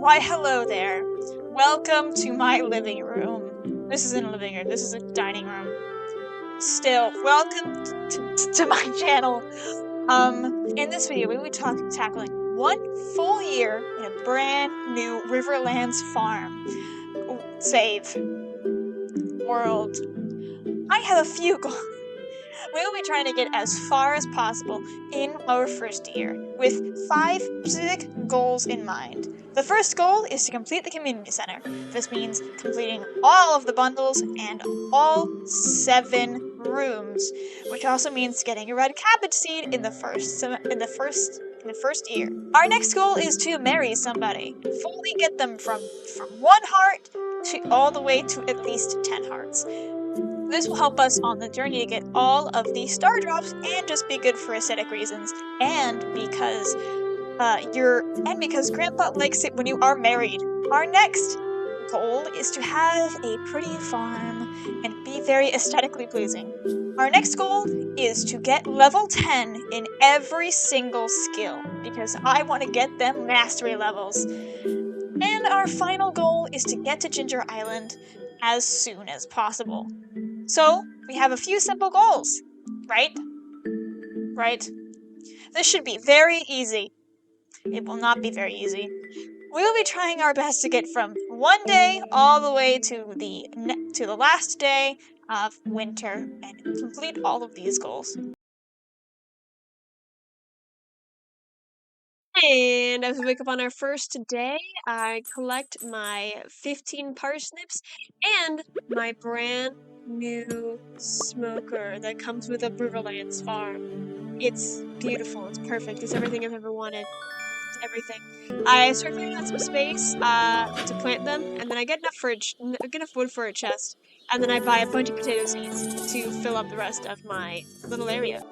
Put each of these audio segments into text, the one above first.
Why, hello there. Welcome to my living room. This isn't a living room, this is a dining room. Still, welcome to my channel. In this video, we will be tackling one full year in a brand new Riverlands farm. Save. World. I have a few goals. We will be trying to get as far as possible in our first year, with 5 specific goals in mind. The first goal is to complete the community center. This means completing all of the bundles and all 7 rooms, which also means getting a red cabbage seed in the first year. Our next goal is to marry somebody, fully get them from 1 heart to all the way to at least 10 hearts. This will help us on the journey to get all of the star drops and just be good for aesthetic reasons, and because Grandpa likes it when you are married. Our next goal is to have a pretty farm and be very aesthetically pleasing. Our next goal is to get level 10 in every single skill, because I want to get them mastery levels. And our final goal is to get to Ginger Island as soon as possible. So, we have a few simple goals, right? Right? This should be very easy. It will not be very easy. We will be trying our best to get from one day all the way to the last day of winter and complete all of these goals. And as we wake up on our first day, I collect my 15 parsnips and my brand new smoker that comes with a Riverlands farm. It's beautiful, it's perfect, it's everything I've ever wanted. It's everything. I start clearing out some space to plant them, and then I get enough wood for a chest, and then I buy a bunch of potato seeds to fill up the rest of my little area.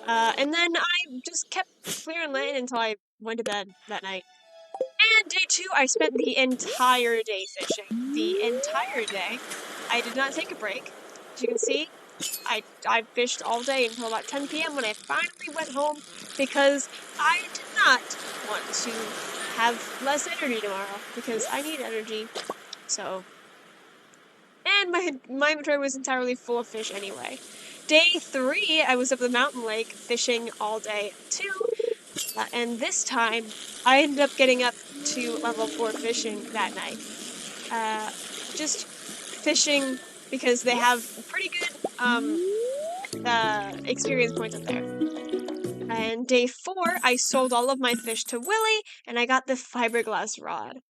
And then I just kept clearing land until I went to bed that night. And day 2, I spent the entire day fishing. The entire day. I did not take a break. As you can see, I fished all day until about 10 p.m. when I finally went home because I did not want to have less energy tomorrow because I need energy. So, and my inventory was entirely full of fish anyway. Day 3, I was up the mountain lake fishing all day too, and this time I ended up getting up to level 4 fishing that night. Just fishing because they have pretty good experience points up there. And day 4, I sold all of my fish to Willy, and I got the fiberglass rod.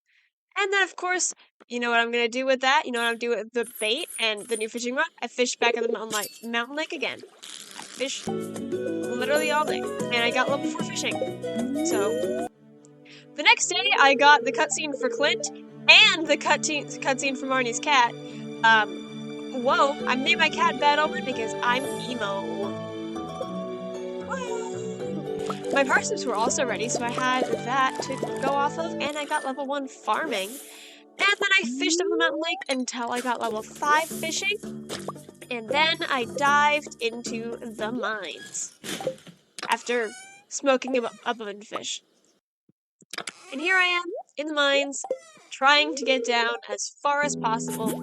And then, of course, you know what I'm gonna do with that? You know what I'm doing with the bait and the new fishing rod? I fished back at the mountain lake again. I fished literally all day, and I got level 4 fishing. So, the next day, I got the cutscene for Clint and the cutscene for Marnie's cat. Whoa, I named my cat Bad Omen because I'm emo. My parsnips were also ready, so I had that to go off of, and I got level 1 farming. And then I fished up the mountain lake until I got level 5 fishing, and then I dived into the mines after smoking a bunch of fish. And here I am in the mines, trying to get down as far as possible,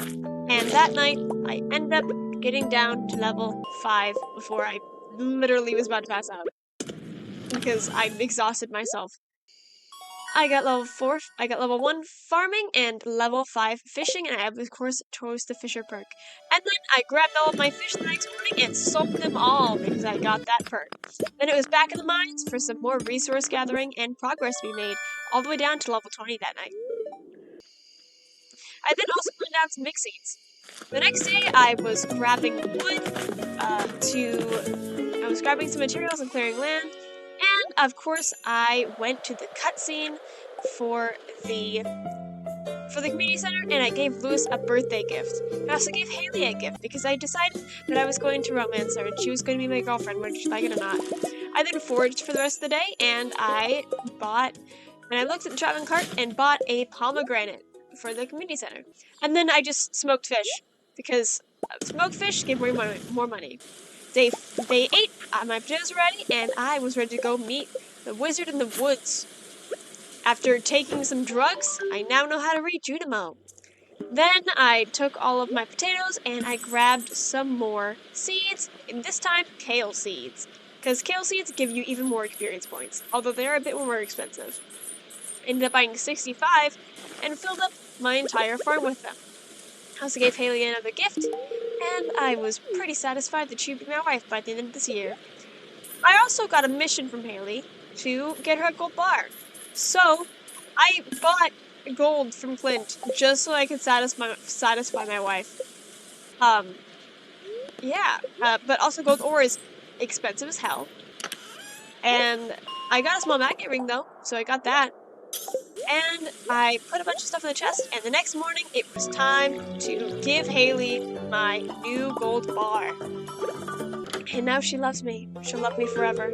and that night I ended up getting down to level 5 before I literally was about to pass out because I exhausted myself. I got level 1 farming and level 5 fishing, and I of course chose the fisher perk. And then I grabbed all of my fish the next morning and sold them all because I got that perk. Then it was back in the mines for some more resource gathering and progress to be made, all the way down to level 20 that night. I then also put down some mix seeds. The next day I was grabbing wood I was grabbing some materials and clearing land. And of course, I went to the cutscene for the community center, and I gave Lewis a birthday gift. I also gave Haley a gift because I decided that I was going to romance her, and she was going to be my girlfriend, whether she liked it or not. I then foraged for the rest of the day, and I looked at the shopping cart and bought a pomegranate for the community center. And then I just smoked fish because smoked fish gave more money. Day 8, my potatoes were ready, and I was ready to go meet the wizard in the woods. After taking some drugs, I now know how to read Junimo. Then I took all of my potatoes and I grabbed some more seeds, and this time kale seeds. Because kale seeds give you even more experience points, although they're a bit more expensive. Ended up buying 65 and filled up my entire farm with them. I also gave Haley another gift, and I was pretty satisfied that she'd be my wife by the end of this year. I also got a mission from Haley to get her a gold bar. So, I bought gold from Clint just so I could satisfy my wife. Yeah, but also gold ore is expensive as hell. And I got a small magnet ring though, so I got that. And I put a bunch of stuff in the chest, and the next morning it was time to give Haley my new gold bar. And now she loves me. She'll love me forever.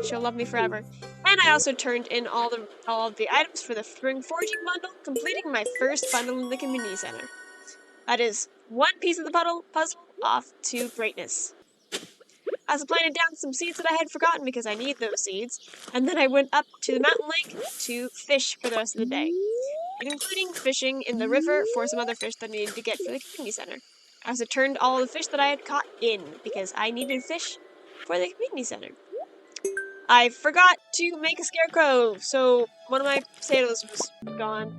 She'll love me forever. And I also turned in all of the items for the spring foraging bundle, completing my first bundle in the community center. That is one piece of the puzzle off to greatness. I also planted down some seeds that I had forgotten because I need those seeds, and then I went up to the mountain lake to fish for the rest of the day, including fishing in the river for some other fish that I needed to get for the community center. I also turned all the fish that I had caught in because I needed fish for the community center. I forgot to make a scarecrow, so one of my potatoes was gone.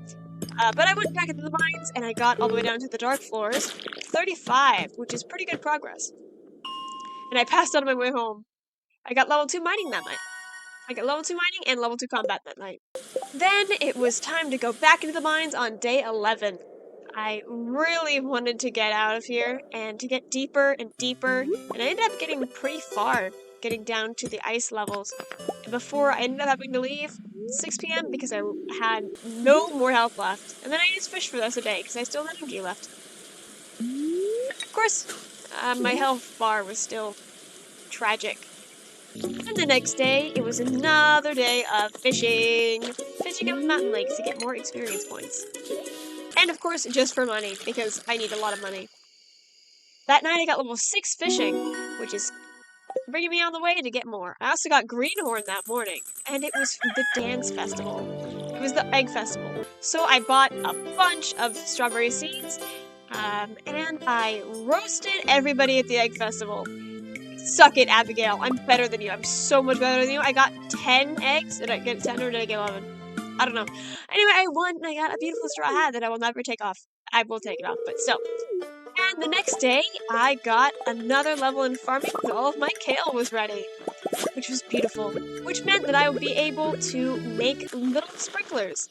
But I went back into the mines and I got all the way down to the dark floors, 35, which is pretty good progress. And I passed out on my way home. I got level 2 mining that night. I got level 2 mining and level 2 combat that night. Then it was time to go back into the mines on day 11. I really wanted to get out of here and to get deeper and deeper, and I ended up getting pretty far, getting down to the ice levels. And before I ended up having to leave 6 p.m. because I had no more health left. And then I just fished for the rest of the day because I still had energy left. Of course, my health bar was still tragic. And the next day, it was another day of fishing. Fishing up the mountain lakes to get more experience points. And of course, just for money, because I need a lot of money. That night I got level 6 fishing, which is bringing me on the way to get more. I also got greenhorn that morning, and it was the dance festival. It was the egg festival. So I bought a bunch of strawberry seeds, and I roasted everybody at the egg festival. Suck it, Abigail. I'm better than you. I'm so much better than you. I got 10 eggs. Did I get 10 or did I get 11? I don't know. Anyway, I won and I got a beautiful straw hat that I will never take off. I will take it off, but still. And the next day, I got another level in farming and all of my kale was ready, which was beautiful, which meant that I would be able to make little sprinklers.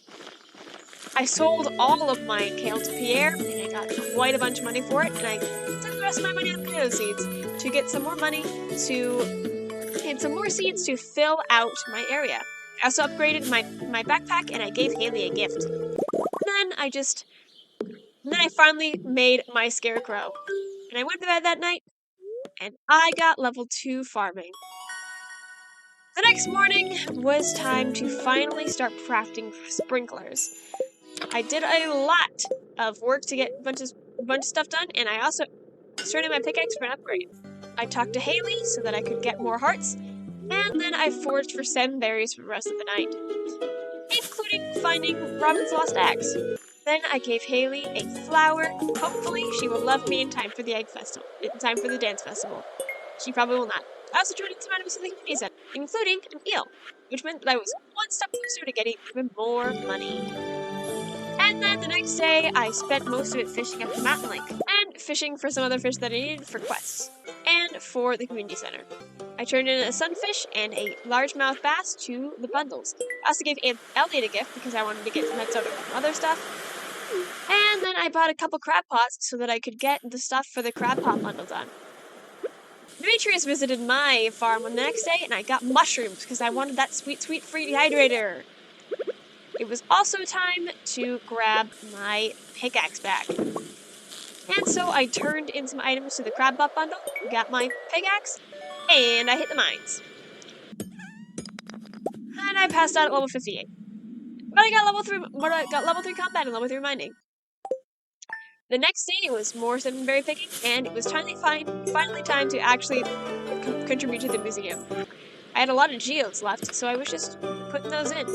I sold all of my kale to Pierre, and I got quite a bunch of money for it, and I took the rest of my money on potato seeds to get some more money and some more seeds to fill out my area. I also upgraded my backpack, and I gave Haley a gift. And then I finally made my scarecrow. And I went to bed that night, and I got level 2 farming. The next morning was time to finally start crafting sprinklers. I did a lot of work to get a bunch of stuff done, and I also started my pickaxe for an upgrade. I talked to Haley so that I could get more hearts, and then I foraged for 7 berries for the rest of the night, including finding Robin's lost axe. Then I gave Haley a flower. Hopefully she will love me in time for the in time for the dance festival. She probably will not. I also turned in some items to the community center, including an eel, which meant that I was one step closer to getting even more money. And then the next day, I spent most of it fishing up the mountain lake, and fishing for some other fish that I needed for quests, and for the community center. I turned in a sunfish and a largemouth bass to the bundles. I also gave Elliot a gift because I wanted to get some soda from other stuff. And then I bought a couple crab pots so that I could get the stuff for the crab pot bundle done. Demetrius visited my farm on the next day, and I got mushrooms because I wanted that sweet, sweet free dehydrator. It was also time to grab my pickaxe back. And so I turned in some items to the crab pot bundle, got my pickaxe, and I hit the mines. And I passed out at level 58. But I got level 3 combat and level 3 mining. The next day it was more berry picking, and it was finally time to actually contribute to the museum. I had a lot of geodes left, so I was just putting those in.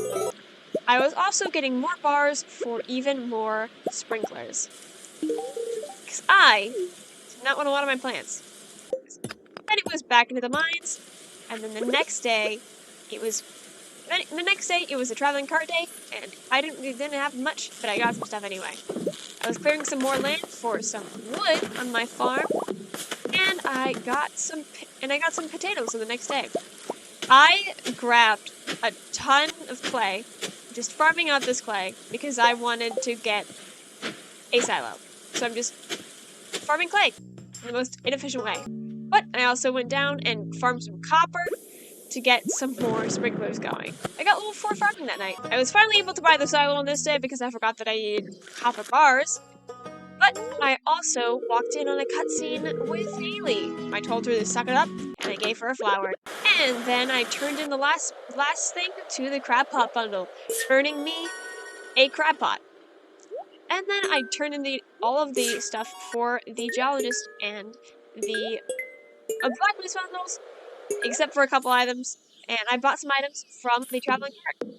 I was also getting more bars for even more sprinklers. Because I did not want to water my plants. Then it was back into the mines, and then the next day, it was a traveling cart day, and I didn't have much, but I got some stuff anyway. I was clearing some more land for some wood on my farm, and I got some potatoes on the next day. I grabbed a ton of clay, just farming out this clay because I wanted to get a silo. So I'm just farming clay in the most inefficient way. But I also went down and farmed some copper to get some more sprinklers going. I got level 4 farming that night. I was finally able to buy the silo on this day because I forgot that I needed copper bars. But I also walked in on a cutscene with Haley. I told her to suck it up, and I gave her a flower. And then I turned in the last thing to the crab pot bundle, earning me a crab pot. And then I turned in all of the stuff for the geologist and the blacksmith bundles, except for a couple items. And I bought some items from the traveling cart.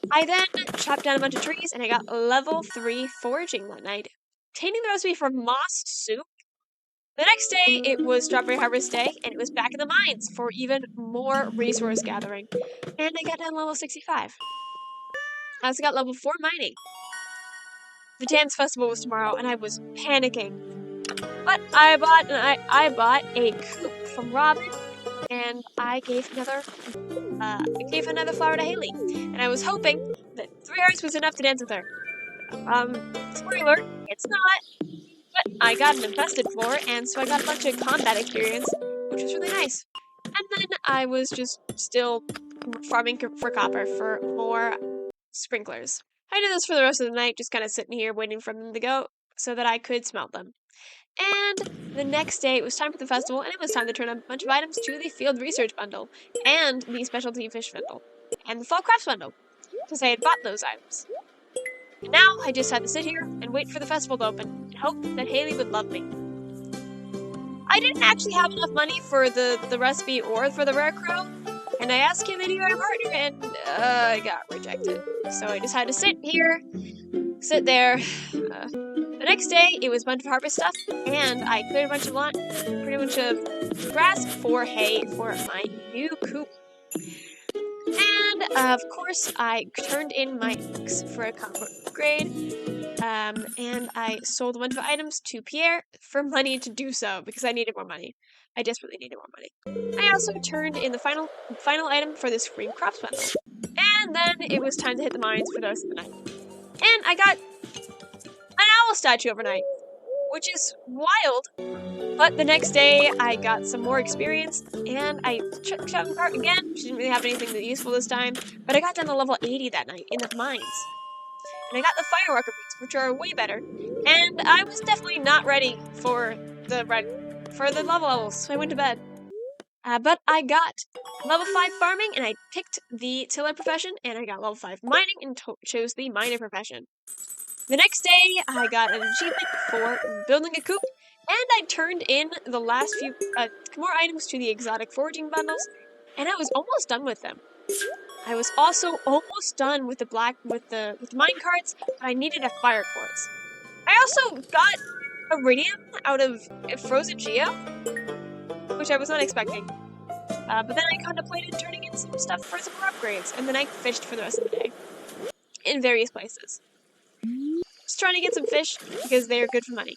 I then chopped down a bunch of trees, and I got level 3 foraging that night, obtaining the recipe for moss soup. The next day, it was strawberry harvest day, and it was back in the mines for even more resource gathering. And I got down level 65. I also got level 4 mining. The dance festival was tomorrow, and I was panicking. But I bought a coop from Robin, and I gave another flower to Haley. And I was hoping that 3 hearts was enough to dance with her. Spoiler, it's not. But I got an infested floor, and so I got a bunch of combat experience, which was really nice. And then I was just still farming for copper for more sprinklers. I did this for the rest of the night, just kind of sitting here waiting for them to go so that I could smelt them. And the next day, it was time for the festival, and it was time to turn a bunch of items to the field research bundle, and the specialty fish bundle, and the fall crafts bundle, because I had bought those items. And now I just had to sit here and wait for the festival to open, and hope that Haley would love me. I didn't actually have enough money for the recipe or for the rare crow, and I asked him if he were a partner, and I got rejected. So I just had to sit there. The next day, it was a bunch of harvest stuff, and I cleared a bunch of grass for hay for my new coop. And, of course, I turned in my eggs for a comfort upgrade, and I sold a bunch of items to Pierre for money to do so, because I needed more money. I desperately needed more money. I also turned in the final item for this green crops bundle. And then it was time to hit the mines for the rest of the night. And I got an owl statue overnight, which is wild. But the next day, I got some more experience, and I checked out the cart again. She didn't really have anything that useful this time, but I got down to level 80 that night in the mines. And I got the fireworker boots, which are way better. And I was definitely not ready for the levels, so I went to bed. But I got level 5 farming, and I picked the tiller profession, and I got level 5 mining, and chose the miner profession. The next day, I got an achievement for building a coop, and I turned in the last few more items to the exotic foraging bundles, and I was almost done with them. I was also almost done with the mine carts, but I needed a fire quartz. I also got iridium out of frozen geo, which I was not expecting. But then I contemplated turning in some stuff for some more upgrades, and then I fished for the rest of the day in various places. Just trying to get some fish because they are good for money.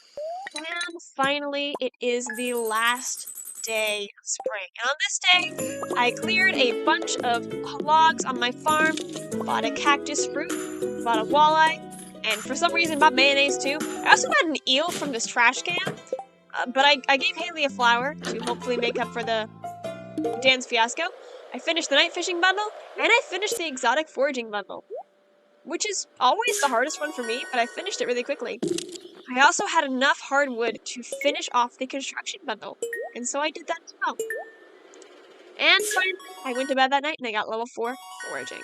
And finally, it is the last day of spring. And on this day, I cleared a bunch of logs on my farm, bought a cactus fruit, bought a walleye, and for some reason bought mayonnaise too. I also got an eel from this trash can, but I gave Haley a flower to hopefully make up for the dance fiasco. I finished the night fishing bundle, and I finished the exotic foraging bundle, which is always the hardest one for me, but I finished it really quickly. I also had enough hardwood to finish off the construction bundle, and so I did that as well. And finally, I went to bed that night, and I got level 4 foraging.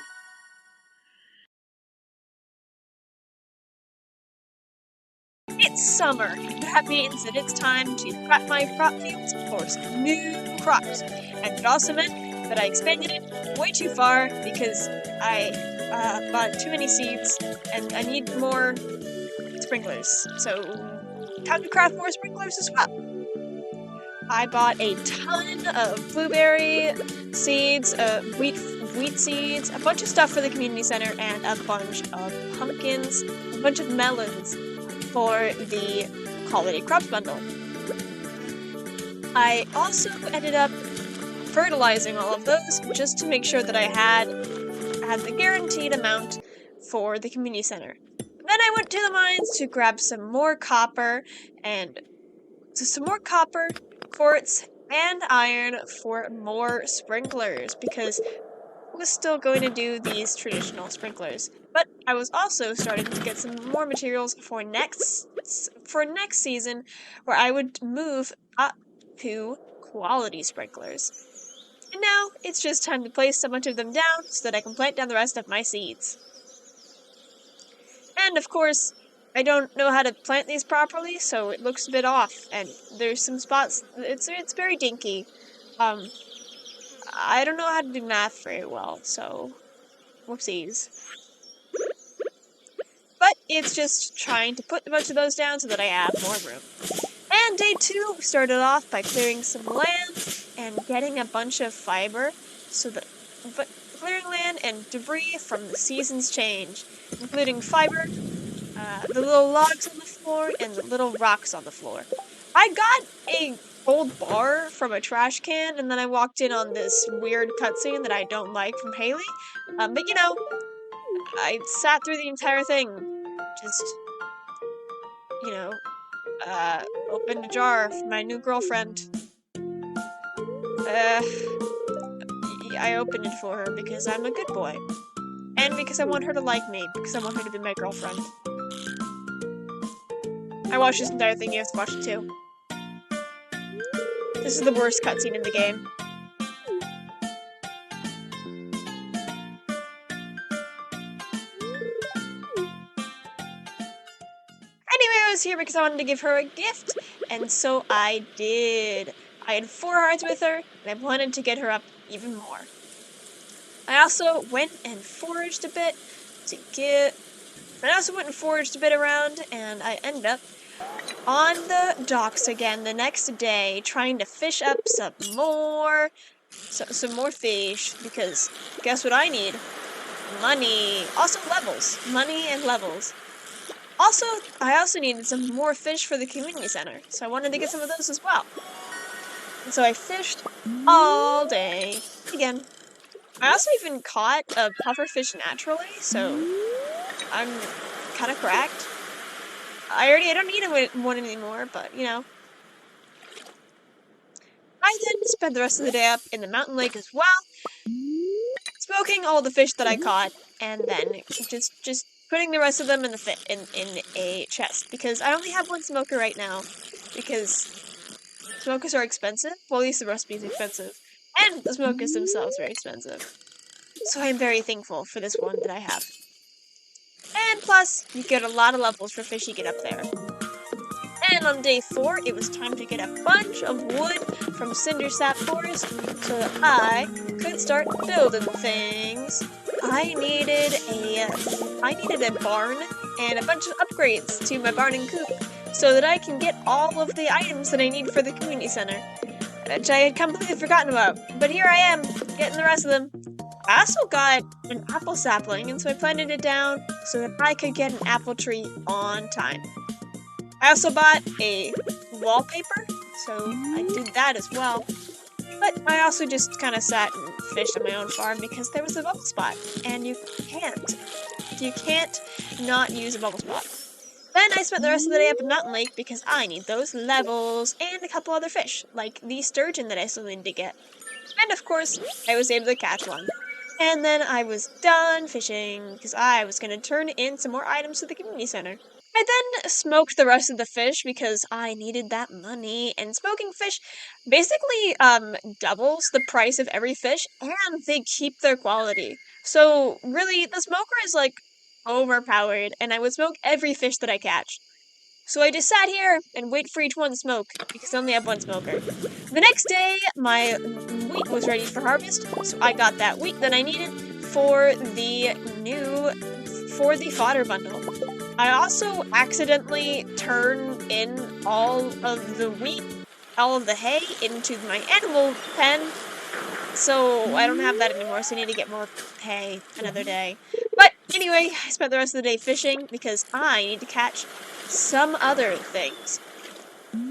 It's summer. That means that it's time to prep my crop fields for some new crops. And it also meant that I expanded it way too far because I bought too many seeds, and I need more sprinklers. So, time to craft more sprinklers as well. I bought a ton of blueberry seeds, wheat seeds, a bunch of stuff for the community center, and a bunch of pumpkins, a bunch of melons for the holiday crops bundle. I also ended up fertilizing all of those just to make sure that I had the guaranteed amount for the community center. Then I went to the mines to grab some more copper quartz, and iron for more sprinklers because I was still going to do these traditional sprinklers. But I was also starting to get some more materials for next season, where I would move up to quality sprinklers. And now it's just time to place a bunch of them down so that I can plant down the rest of my seeds. And of course, I don't know how to plant these properly, so it looks a bit off, and there's some spots, it's very dinky. I don't know how to do math very well, so whoopsies. But it's just trying to put a bunch of those down so that I have more room. And day 2 started off by clearing some land and getting a bunch of fiber, but clearing land and debris from the season's change, including fiber, the little logs on the floor, and the little rocks on the floor. I got a gold bar from a trash can, and then I walked in on this weird cutscene that I don't like from Haley. But you know, I sat through the entire thing. Just, you know, opened a jar for my new girlfriend. I opened it for her because I'm a good boy. And because I want her to like me, because I want her to be my girlfriend. I watched this entire thing, you have to watch it too. This is the worst cutscene in the game. Anyway, I was here because I wanted to give her a gift, and so I did. I had 4 hearts with her, and I wanted to get her up even more. I also went and foraged a bit around, and I ended up on the docks again the next day, trying to fish up some more fish, because guess what I need? Money. Also levels. Money and levels. Also, I also needed some more fish for the community center, so I wanted to get some of those as well. And so I fished all day again. I also even caught a pufferfish naturally, so I'm kind of cracked. I don't need one anymore, but you know. I then spent the rest of the day up in the mountain lake as well, smoking all the fish that I caught, and then just putting the rest of them in a chest, because I only have one smoker right now, because smokers are expensive. Well, at least the recipe is expensive, and the smokers themselves are expensive. So I'm very thankful for this one that I have. And plus, you get a lot of levels for fish you get up there. And on day 4, it was time to get a bunch of wood from Cindersap Forest so that I could start building things. I needed a barn and a bunch of upgrades to my barn and coop so that I can get all of the items that I need for the community center, which I had completely forgotten about. But here I am, getting the rest of them. I also got an apple sapling, and so I planted it down so that I could get an apple tree on time. I also bought a wallpaper, so I did that as well. But I also just kind of sat and fished on my own farm because there was a bubble spot, and you can't not use a bubble spot. Then I spent the rest of the day up in Mountain Lake because I need those levels and a couple other fish, like the sturgeon that I still need to get. And of course, I was able to catch one. And then I was done fishing because I was going to turn in some more items to the community center. I then smoked the rest of the fish because I needed that money, and smoking fish basically doubles the price of every fish, and they keep their quality. So really, the smoker is like overpowered, and I would smoke every fish that I catch. So I just sat here and wait for each one to smoke, because I only have one smoker. The next day, my wheat was ready for harvest, so I got that wheat that I needed, for the fodder bundle. I also accidentally turned in all of the wheat, all of the hay into my animal pen, so I don't have that anymore, so I need to get more hay another day. But anyway, I spent the rest of the day fishing because I need to catch some other things.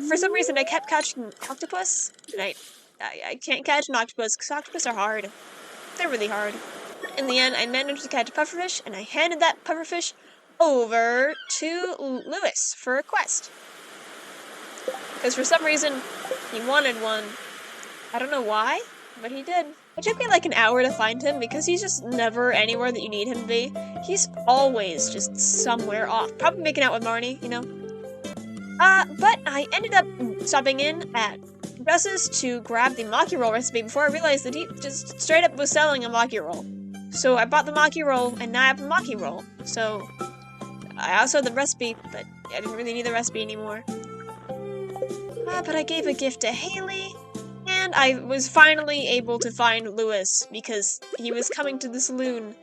For some reason, I kept catching octopus, and I can't catch an octopus because octopus are hard. They're really hard. In the end, I managed to catch a pufferfish, and I handed that pufferfish over to Lewis for a quest. Because for some reason, he wanted one. I don't know why, but he did. It took me like an hour to find him because he's just never anywhere that you need him to be. He's always just somewhere off. Probably making out with Marnie, you know? But I ended up stopping in at Russ's to grab the Maki Roll recipe before I realized that he just straight up was selling a Maki Roll. So I bought the Maki Roll, and now I have a Maki Roll. So I also had the recipe, but I didn't really need the recipe anymore. But I gave a gift to Haley, and I was finally able to find Lewis because he was coming to the saloon.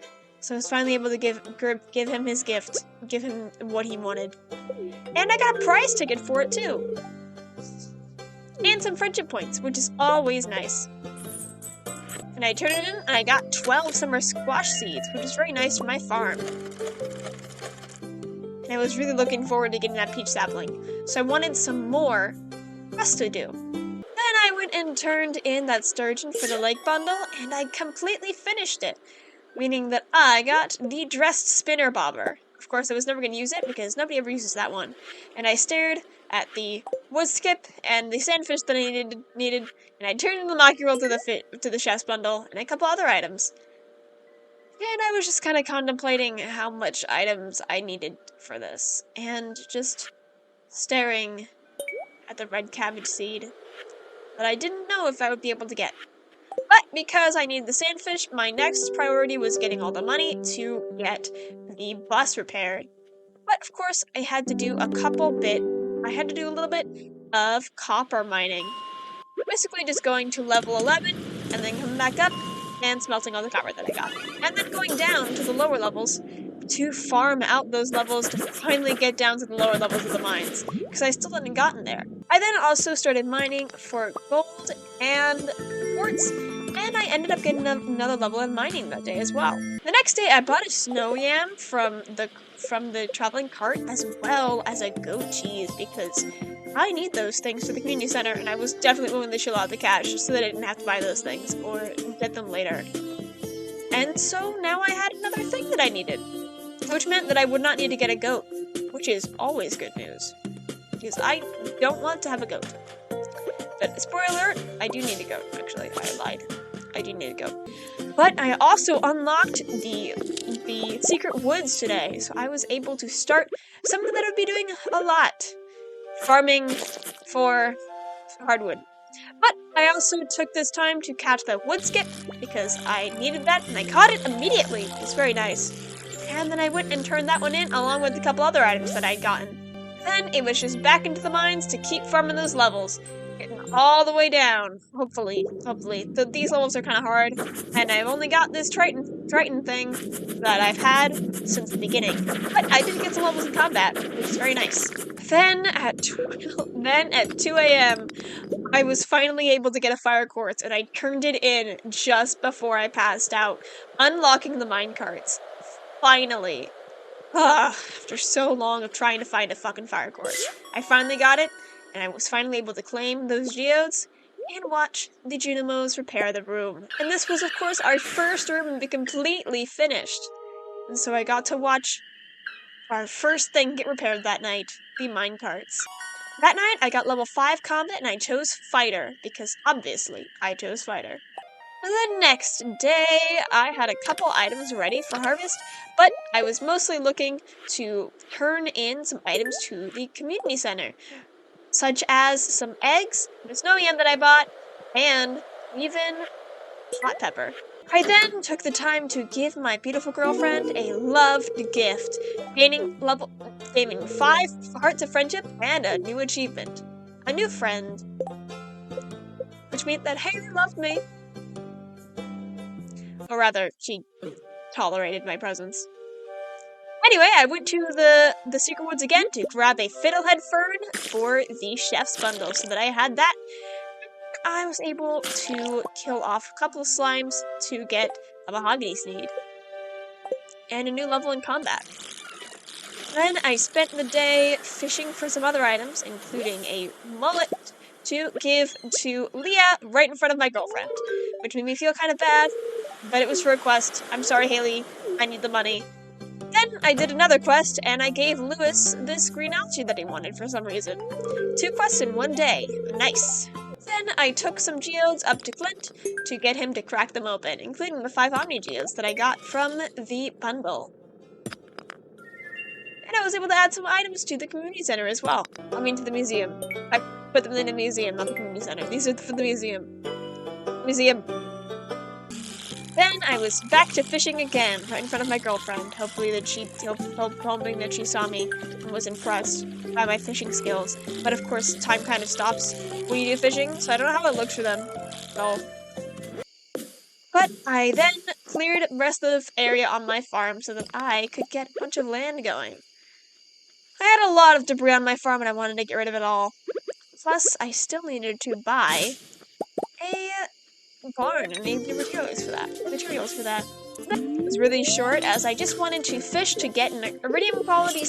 So I was finally able to give him his gift, give him what he wanted. And I got a prize ticket for it too! And some friendship points, which is always nice. And I turned it in, and I got 12 summer squash seeds, which is very nice for my farm. And I was really looking forward to getting that peach sapling, so I wanted some more rest to do. Then I went and turned in that sturgeon for the lake bundle, and I completely finished it, meaning that I got the dressed spinner bobber. Of course, I was never going to use it because nobody ever uses that one. And I stared at the wood skip and the sandfish that I needed, and I turned in the Maki Roll to the chef's bundle and a couple other items. And I was just kind of contemplating how much items I needed for this, and just staring at the red cabbage seed that I didn't know if I would be able to get. But because I needed the sandfish, my next priority was getting all the money to get the bus repaired. But of course, I had to do a little bit of copper mining. Basically just going to level 11, and then coming back up, and smelting all the copper that I got. And then going down to the lower levels to farm out those levels to finally get down to the lower levels of the mines, because I still hadn't gotten there. I then also started mining for gold and quartz, and I ended up getting another level of mining that day as well. The next day, I bought a snow yam from the traveling cart, as well as a goat cheese, because I need those things for the community center, and I was definitely willing to chill out the cash so that I didn't have to buy those things or get them later. And so now I had another thing that I needed, which meant that I would not need to get a goat, which is always good news, because I don't want to have a goat. But spoiler alert, I do need a goat. Actually, I lied. I do need a goat. But I also unlocked the secret woods today, so I was able to start something that I'd be doing a lot. Farming for hardwood. But I also took this time to catch the wood skip because I needed that, and I caught it immediately. It was very nice. And then I went and turned that one in along with a couple other items that I'd gotten. Then it was just back into the mines to keep farming those levels, getting all the way down. Hopefully. These levels are kind of hard, and I've only got this Triton thing that I've had since the beginning. But I did get some levels in combat, which is very nice. Then at 2 a.m., I was finally able to get a fire quartz, and I turned it in just before I passed out, unlocking the minecarts. Finally. After so long of trying to find a fucking fire quartz. I finally got it, and I was finally able to claim those geodes and watch the Junimos repair the room. And this was, of course, our first room to be completely finished. And so I got to watch our first thing get repaired that night, the minecarts. That night, I got level 5 combat, and I chose fighter, because obviously, I chose fighter. The next day, I had a couple items ready for harvest, but I was mostly looking to turn in some items to the community center, such as some eggs, the snow yam that I bought, and even hot pepper. I then took the time to give my beautiful girlfriend a loved gift, gaining 5 hearts of friendship and a new achievement. A new friend. Which meant that Haley loved me. Or rather, she tolerated my presence. Anyway, I went to the secret woods again to grab a fiddlehead fern for the chef's bundle, so that I had that. I was able to kill off a couple of slimes to get a mahogany seed and a new level in combat. Then I spent the day fishing for some other items, including a mullet to give to Leah right in front of my girlfriend, which made me feel kind of bad, but it was for a quest. I'm sorry, Haley. I need the money. Then I did another quest, and I gave Lewis this green algae that he wanted for some reason. 2 quests in 1 day. Nice. Then I took some geodes up to Flint to get him to crack them open, including the 5 Omni geodes that I got from the bundle. And I was able to add some items to the community center as well. I mean, to the museum. I put them in the museum, not the community center. These are for the museum. Museum. Then I was back to fishing again, right in front of my girlfriend. Hoping that she saw me and was impressed by my fishing skills. But of course, time kind of stops when you do fishing, so I don't know how it looks for them at all. But I then cleared the rest of the area on my farm so that I could get a bunch of land going. I had a lot of debris on my farm and I wanted to get rid of it all. Plus, I still needed to buy a barn and need the materials for that. It was really short as I just wanted to fish to get an iridium quality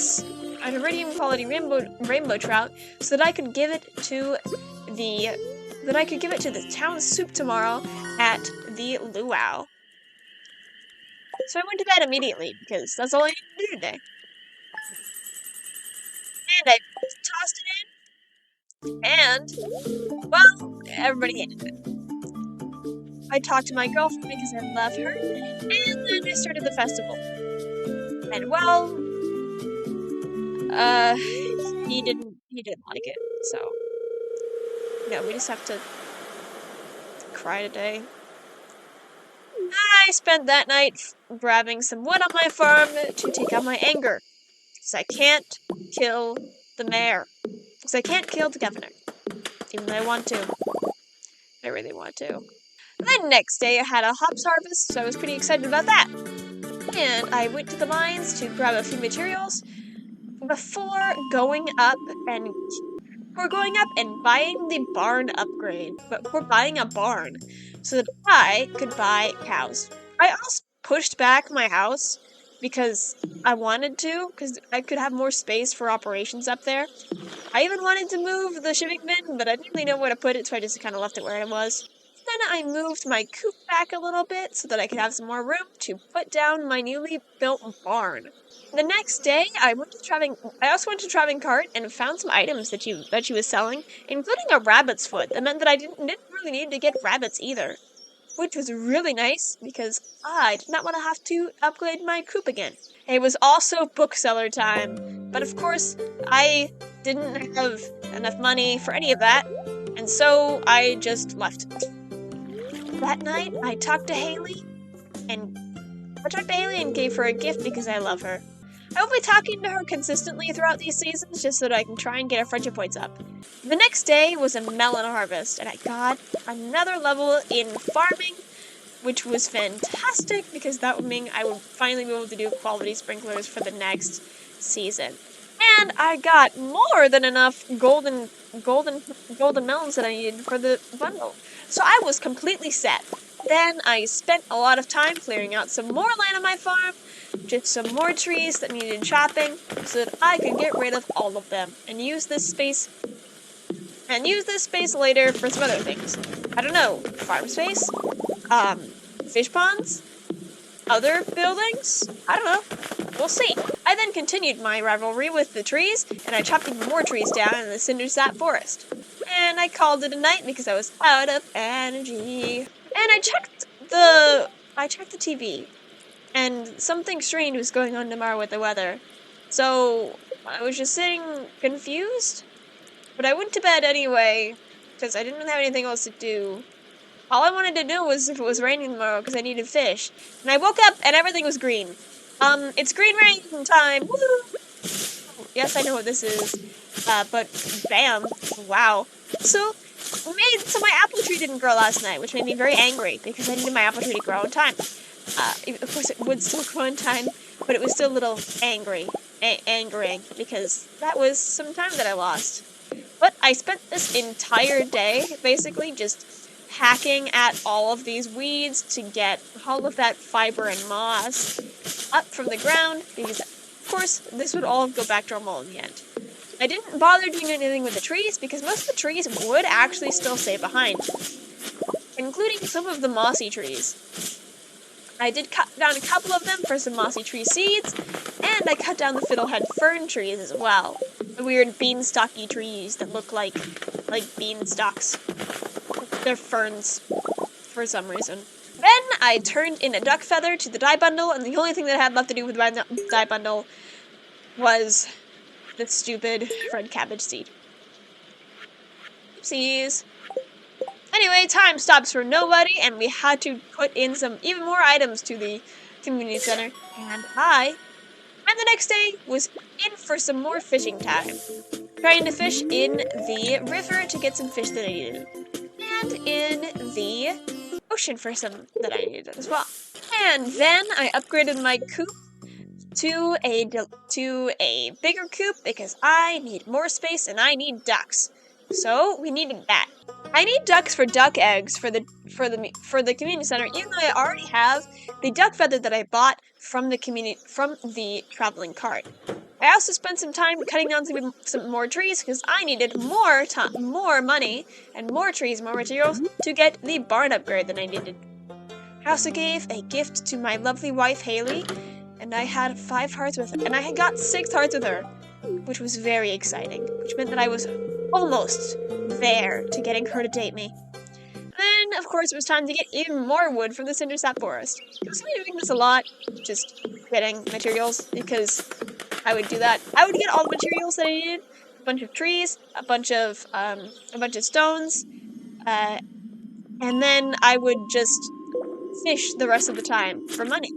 rainbow trout so that I could give it to the town soup tomorrow at the luau. So I went to bed immediately because that's all I needed to do today. And I tossed it in, and, well, everybody hated it. I talked to my girlfriend because I love her, and then I started the festival. And, well, he didn't like it, so, we just have to cry today. I spent that night grabbing some wood on my farm to take out my anger. Because I can't kill the mayor. Because I can't kill the governor. Even though I want to. I really want to. And then next day I had a hops harvest, so I was pretty excited about that. And I went to the mines to grab a few materials before going up and buying the barn upgrade. But we're buying a barn so that I could buy cows. I also pushed back my house because I wanted to, because I could have more space for operations up there. I even wanted to move the shipping bin, but I didn't really know where to put it, so I just kind of left it where it was. Then I moved my coop back a little bit so that I could have some more room to put down my newly built barn. The next day, I also went to Traveling Cart and found some items that she was selling, including a rabbit's foot. That meant that I didn't really need to get rabbits either, which was really nice because I did not want to have to upgrade my coop again. It was also bookseller time, but of course, I didn't have enough money for any of that, and so I just left. That night, I talked to Haley and gave her a gift because I love her. I will be talking to her consistently throughout these seasons just so that I can try and get our friendship points up. The next day was a melon harvest, and I got another level in farming, which was fantastic because that would mean I would finally be able to do quality sprinklers for the next season. And I got more than enough golden melons that I needed for the bundle. So I was completely set. Then I spent a lot of time clearing out some more land on my farm, just some more trees that needed chopping, so that I could get rid of all of them and use this space later for some other things. I don't know, farm space? Fish ponds? Other buildings? I don't know. We'll see. I then continued my rivalry with the trees, and I chopped even more trees down in the Cindersap forest. And I called it a night because I was out of energy. And I checked the TV, and something strange was going on tomorrow with the weather. So I was just sitting confused, but I went to bed anyway because I didn't really have anything else to do. All I wanted to do was if it was raining tomorrow because I needed fish. And I woke up and everything was green. It's green rain time! Woo! Yes, I know what this is. But bam. Wow. So my apple tree didn't grow last night, which made me very angry because I needed my apple tree to grow in time. Of course, it would still grow in time, but it was still a little angering, because that was some time that I lost. But I spent this entire day, basically, just hacking at all of these weeds to get all of that fiber and moss up from the ground, because, of course, this would all go back to normal in the end. I didn't bother doing anything with the trees, because most of the trees would actually still stay behind, including some of the mossy trees. I did cut down a couple of them for some mossy tree seeds, and I cut down the fiddlehead fern trees as well. The weird beanstalky trees that look like beanstalks. They're ferns, for some reason. Then I turned in a duck feather to the dye bundle, and the only thing that I had left to do with my dye bundle was the stupid red cabbage seed. Oopsies. Anyway, time stops for nobody, and we had to put in some even more items to the community center, and the next day was in for some more fishing time. Trying to fish in the river to get some fish that I needed, and in the ocean for some that I needed as well. And then I upgraded my coop to a bigger coop because I need more space and I need ducks. So we needed that. I need ducks for duck eggs for the community center, even though I already have the duck feather that I bought from the traveling cart. I also spent some time cutting down some more trees because I needed more money and more trees, more materials to get the barn upgrade that I needed. I also gave a gift to my lovely wife Haley, and I had 5 hearts with her, and I had got 6 hearts with her, which was very exciting, which meant that I was almost there to getting her to date me. Then, of course, it was time to get even more wood from the cinder sap forest. I was doing this a lot, just getting materials, because I would do that. I would get all the materials that I needed, a bunch of trees, a bunch of stones, and then I would just fish the rest of the time for money.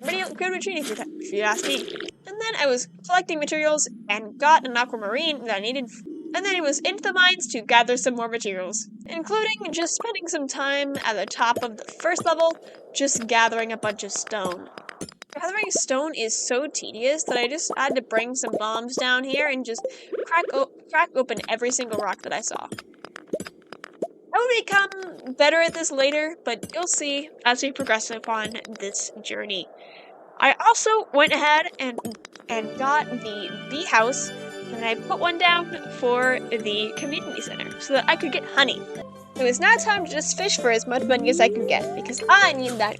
Pretty good retreat if you ask me. And then I was collecting materials and got an aquamarine that I needed, and then it was into the mines to gather some more materials, including just spending some time at the top of the first level just gathering a bunch of stone. Gathering stone is so tedious that I just had to bring some bombs down here and just crack open every single rock that I saw. I will become better at this later, but you'll see as we progress upon this journey. I also went ahead and got the bee house, and I put one down for the community center so that I could get honey. It was now time to just fish for as much money as I could get, because I need that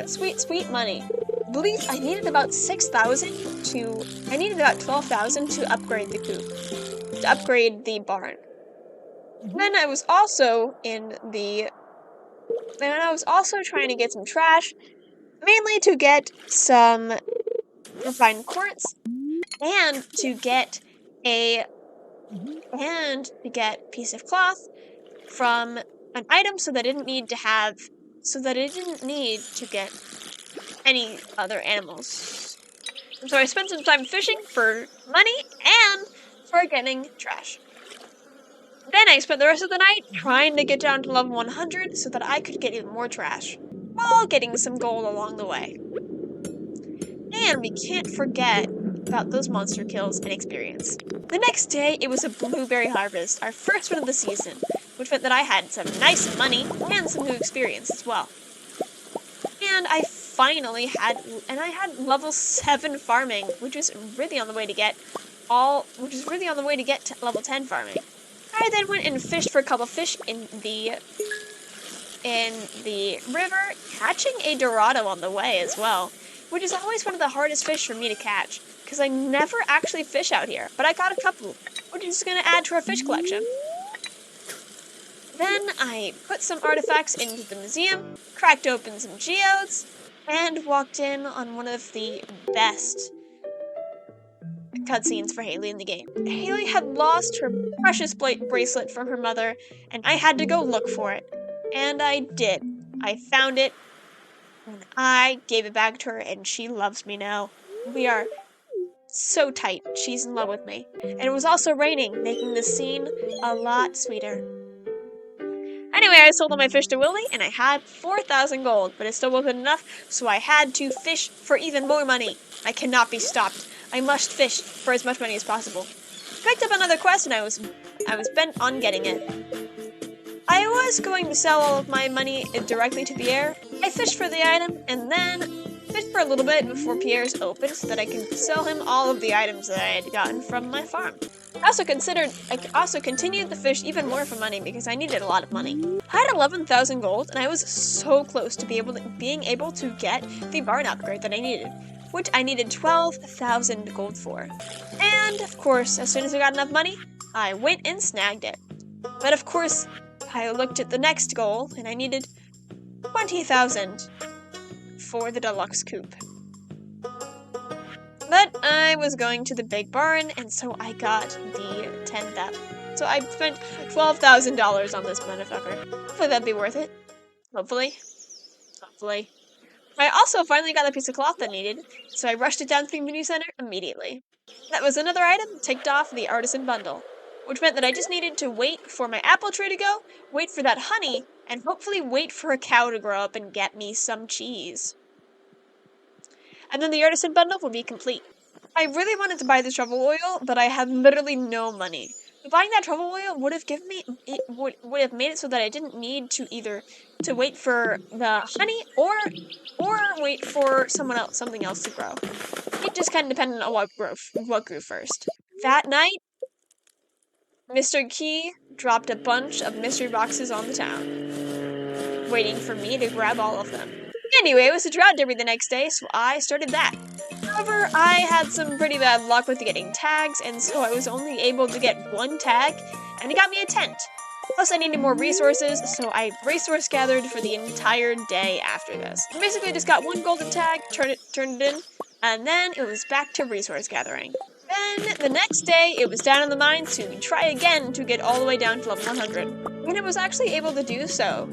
sweet, sweet money. I believe I needed about 12,000 to upgrade the coop, to upgrade the barn. Then I was also trying to get some trash, mainly to get some refined quartz, and to get a piece of cloth from an item so that I didn't need to get any other animals. So I spent some time fishing for money and for getting trash. Then I spent the rest of the night trying to get down to level 100 so that I could get even more trash, while getting some gold along the way. And we can't forget about those monster kills and experience. The next day, it was a blueberry harvest, our first one of the season, which meant that I had some nice money and some new experience as well. And I had level 7 farming, which was really on the way to get to level 10 farming. I then went and fished for a couple fish in the river, catching a dorado on the way as well, which is always one of the hardest fish for me to catch, because I never actually fish out here, but I caught a couple, which is going to add to our fish collection. Then I put some artifacts into the museum, cracked open some geodes, and walked in on one of the best cutscenes for Haley in the game. Haley had lost her precious bracelet from her mother, and I had to go look for it. And I did. I found it, and I gave it back to her, and she loves me now. We are so tight. She's in love with me. And it was also raining, making the scene a lot sweeter. Anyway, I sold all my fish to Willie, and I had 4,000 gold, but it still wasn't enough, so I had to fish for even more money. I cannot be stopped. I must fish for as much money as possible. Picked up another quest, and I was bent on getting it. I was going to sell all of my money directly to Pierre. I fished for the item, and then fished for a little bit before Pierre's opened so that I could sell him all of the items that I had gotten from my farm. I also continued to fish even more for money because I needed a lot of money. I had 11,000 gold, and I was so close to being able to get the barn upgrade that I needed, which I needed 12,000 gold for. And, of course, as soon as I got enough money, I went and snagged it. But of course, I looked at the next goal, and I needed 20,000 for the deluxe coupe. But I was going to the big barn, and so I got the 10,000. So I spent $12,000 on this motherfucker. Hopefully that'd be worth it. Hopefully. Hopefully. I also finally got the piece of cloth I needed, so I rushed it down to the community center immediately. That was another item ticked off the artisan bundle, which meant that I just needed to wait for my apple tree to go, wait for that honey, and hopefully wait for a cow to grow up and get me some cheese. And then the artisan bundle would be complete. I really wanted to buy this truffle oil, but I had literally no money. Buying that truffle oil would have given me would have made it so that I didn't need to either to wait for the honey or wait for something else to grow. It just kind of depended on what grew first. That night, Mr. Key dropped a bunch of mystery boxes on the town, waiting for me to grab all of them. Anyway, it was a drought derby the next day, so I started that. However, I had some pretty bad luck with getting tags, and so I was only able to get one tag, and it got me a tent. Plus, I needed more resources, so I resource gathered for the entire day after this. I basically just got one golden tag, turned it in, and then it was back to resource gathering. Then, the next day, it was down in the mines to try again to get all the way down to level 100. And it was actually able to do so.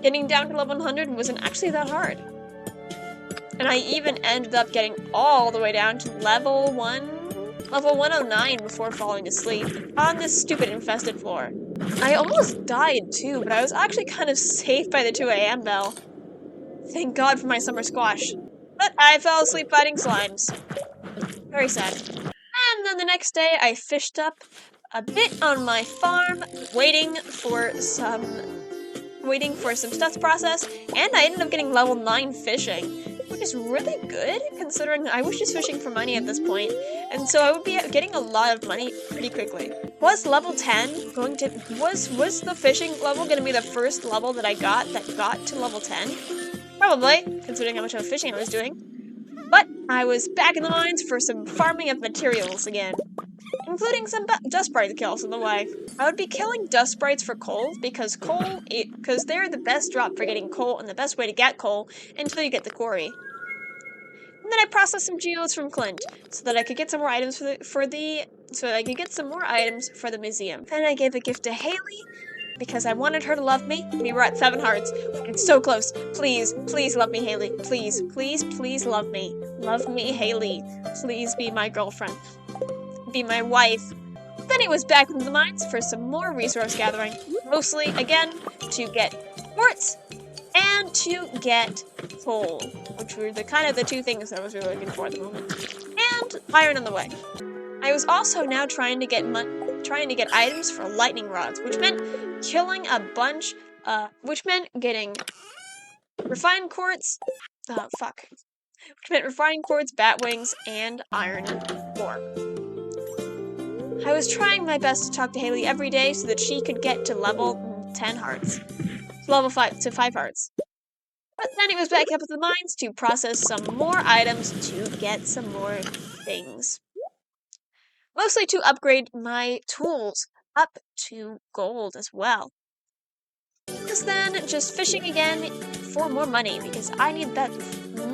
Getting down to level 100 wasn't actually that hard. And I even ended up getting all the way down to level 109 before falling asleep on this stupid infested floor. I almost died too, but I was actually kind of safe by the 2 a.m. bell. Thank God for my summer squash. But I fell asleep fighting slimes. Very sad. And then the next day I fished up a bit on my farm, waiting for some stuff to process, and I ended up getting level 9 fishing, which is really good considering I was just fishing for money at this point, and so I would be getting a lot of money pretty quickly. Was level 10 going to was the fishing level going to be the first level that I got to level 10? Probably, considering how much of fishing I was doing. But I was back in the mines for some farming of materials again, including some dust sprite kills on the way. I would be killing dust sprites for coal because they're the best drop for getting coal and the best way to get coal until you get the quarry. And then I processed some geodes from Clint so that I could get some more items for the museum. Then I gave a gift to Haley because I wanted her to love me. We were at 7 hearts. It's so close. Please, please love me, Haley. Please, please, please love me. Love me, Haley. Please be my girlfriend. Be my wife. Then it was back into the mines for some more resource gathering. Mostly, again, to get quartz and to get coal, which were the two things that I was really looking for at the moment. And iron on the way. I was also now trying to get items for lightning rods, which meant killing a bunch, which meant getting refined quartz, which meant refined quartz, bat wings, and iron ore. I was trying my best to talk to Haley every day so that she could get to level 10 hearts. Level 5 to 5 hearts. But then it was back up at the mines to process some more items to get some more things. Mostly to upgrade my tools up to gold as well. Because then just fishing again for more money because I need that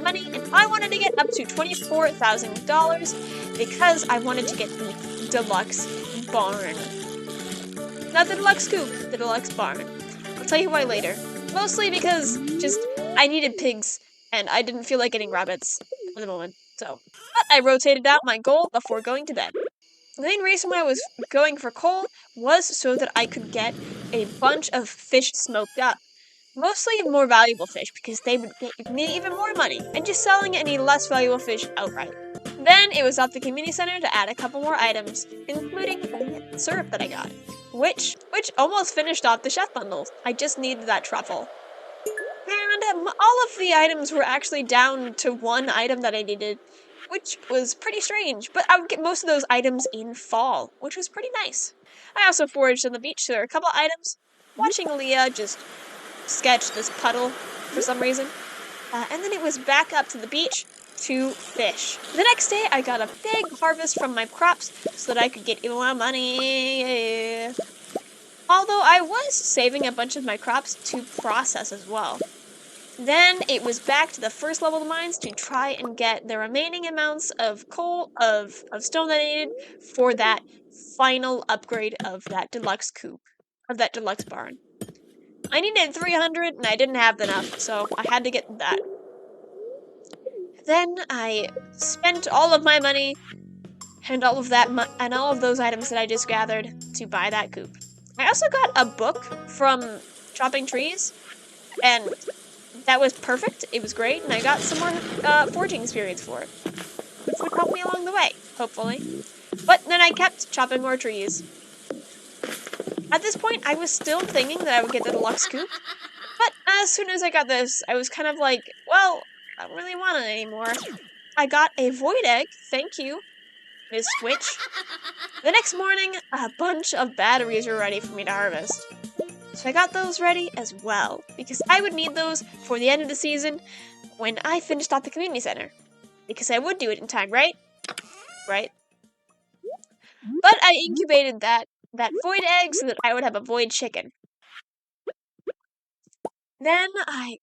money and I wanted to get up to $24,000 because I wanted to get the deluxe barn. Not the deluxe coop, the deluxe barn. I'll tell you why later. Mostly because just I needed pigs and I didn't feel like getting rabbits at the moment. So, but I rotated out my goal before going to bed. The main reason why I was going for coal was so that I could get a bunch of fish smoked up. Mostly more valuable fish, because they would give me even more money, and just selling any less valuable fish outright. Then it was up to the community center to add a couple more items, including the syrup that I got, which almost finished off the chef bundles. I just needed that truffle. And all of the items were actually down to one item that I needed, which was pretty strange, but I would get most of those items in fall, which was pretty nice. I also foraged on the beach, so there were a couple items. Watching Leah just sketch this puddle for some reason. And then it was back up to the beach to fish. The next day, I got a big harvest from my crops so that I could get even more money. Although I was saving a bunch of my crops to process as well. Then it was back to the first level of the mines to try and get the remaining amounts of coal, of stone that I needed for that final upgrade of that deluxe coop, of that deluxe barn. I needed 300 and I didn't have enough, so I had to get that. Then I spent all of my money and all of that and all of those items that I just gathered to buy that coop. I also got a book from chopping trees, and that was perfect. It was great, and I got some more forging experience for it, which would help me along the way, hopefully. But then I kept chopping more trees. At this point, I was still thinking that I would get the deluxe coop, but as soon as I got this, I was kind of like, well, I don't really want it anymore. I got a void egg, thank you, Miss Witch. The next morning, a bunch of batteries were ready for me to harvest. So I got those ready as well, because I would need those for the end of the season when I finished off the community center. Because I would do it in time, right? Right. But I incubated that void egg so that I would have a void chicken. Then I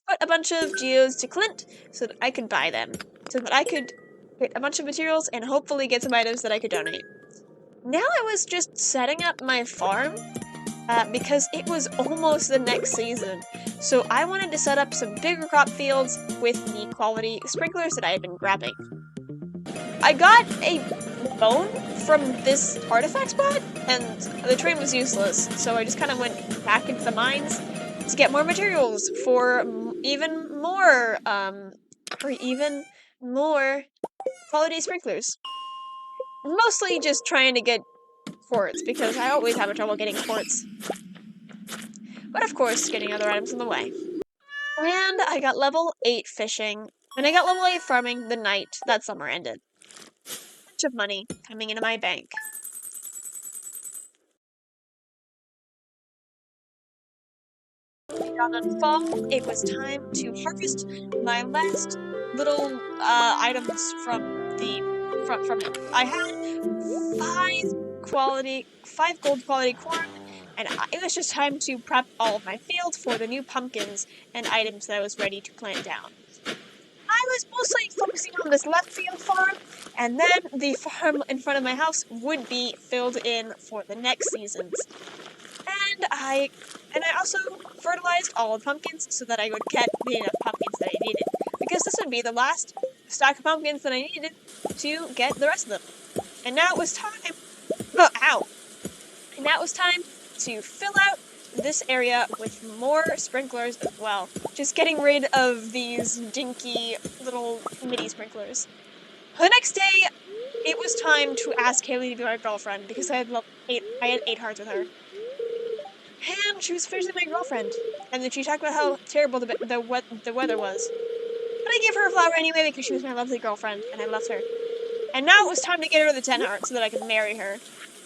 put a bunch of geodes to Clint so that I could buy them. So that I could get a bunch of materials and hopefully get some items that I could donate. Now I was just setting up my farm because it was almost the next season. So I wanted to set up some bigger crop fields with the quality sprinklers that I had been grabbing. I got a bone from this artifact spot, and the train was useless, so I just kind of went back into the mines to get more materials for even more quality sprinklers. Mostly just trying to get quartz, because I always have trouble getting quartz. But of course, getting other items in the way. And I got level 8 fishing, and I got level 8 farming the night that summer ended. A bunch of money coming into my bank. Dawn on fall, it was time to harvest my last little items from it. I had 5 gold quality corn, and it was just time to prep all of my fields for the new pumpkins and items that I was ready to plant down. I was mostly focusing on this left field farm, and then the farm in front of my house would be filled in for the next seasons. And I also fertilized all the pumpkins so that I would get the enough pumpkins that I needed, because this would be the last stock of pumpkins that I needed to get the rest of them. And now it was time. Ow! And now it was time to fill out this area with more sprinklers as well. Just getting rid of these dinky little mini sprinklers. The next day, it was time to ask Haley to be my girlfriend, because I had 8 hearts with her. And she was officially my girlfriend. And then she talked about how terrible the weather was. But I gave her a flower anyway because she was my lovely girlfriend, and I loved her. And now it was time to get her the 10 hearts so that I could marry her.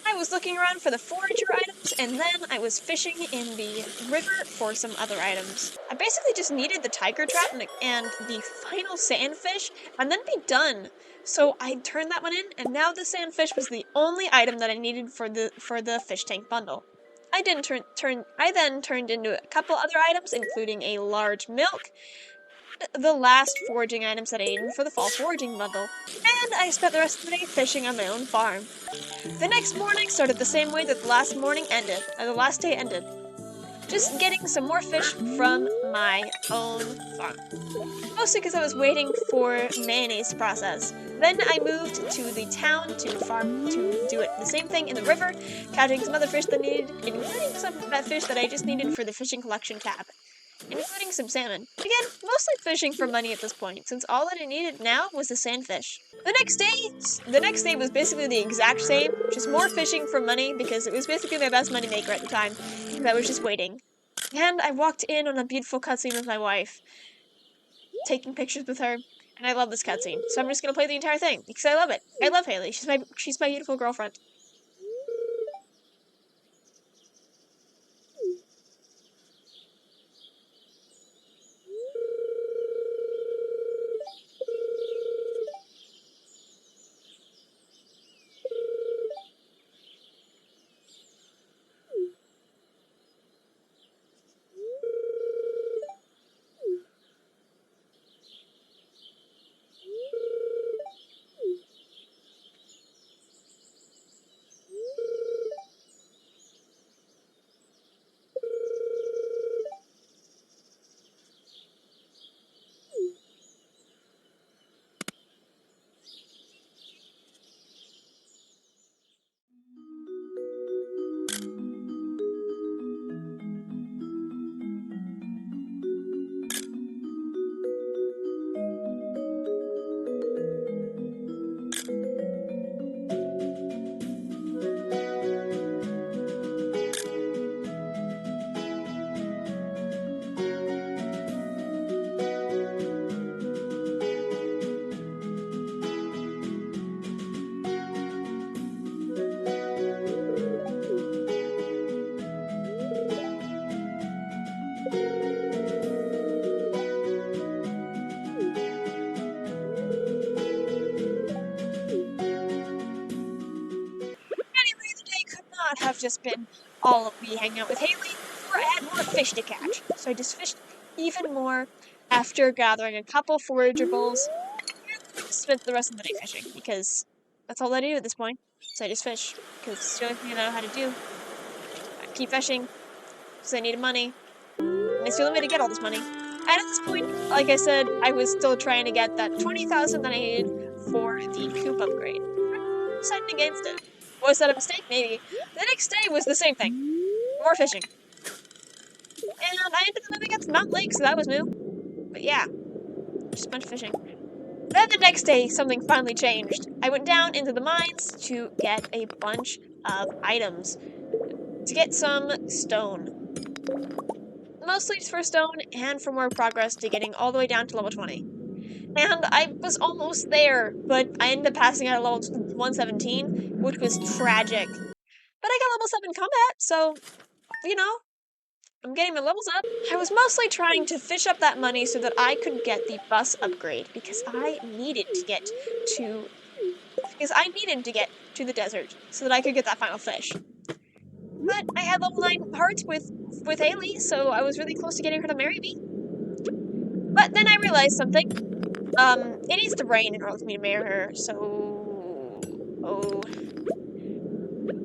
I was looking around for the forager items, and then I was fishing in the river for some other items. I basically just needed the tiger trap and the final sandfish, and then be done. So I turned that one in, and now the sandfish was the only item that I needed for the fish tank bundle. I then turned into a couple other items, including a large milk, the last foraging items that I needed for the fall foraging bundle, and I spent the rest of the day fishing on my own farm. The next morning started the same way that the last day ended. just getting some more fish from my own farm. Mostly because I was waiting for mayonnaise to process. Then I moved to the town to farm to do it the same thing in the river, catching some other fish that I needed, including some fish that I just needed for the fishing collection tab, including some salmon. Again, mostly fishing for money at this point, since all that I needed now was the sandfish. The next day was basically the exact same, just more fishing for money because it was basically my best money maker at the time, because I was just waiting. And I walked in on a beautiful cutscene with my wife, taking pictures with her, and I love this cutscene. So I'm just gonna play the entire thing because I love it. I love Haley. She's my beautiful girlfriend. Anyway, the day could not have just been all of me hanging out with Haley, for I had more fish to catch. So I just fished even more after gathering a couple forageables, and I just spent the rest of the day fishing because that's all I do at this point. So I just fish because it's the only thing I know how to do. I keep fishing because I needed money, and it's the only way to get all this money. And at this point, like I said, I was still trying to get that 20,000 that I needed for the coop upgrade. I decided against it. Was that a mistake? Maybe. The next day was the same thing. More fishing. And I ended up moving up to Mountain Lake, so that was new. But yeah, just a bunch of fishing. Then the next day, something finally changed. I went down into the mines to get a bunch of items. To get some stone. Mostly for stone and for more progress to getting all the way down to level 20. And I was almost there, but I ended up passing out at level 117, which was tragic. But I got level 7 combat, so, you know, I'm getting my levels up. I was mostly trying to fish up that money so that I could get the bus upgrade, because I needed to get to the desert so that I could get that final fish. But I had level 9 hearts with Haley, so I was really close to getting her to marry me. But then I realized something. It needs to rain in order for me to marry her, so... Oh...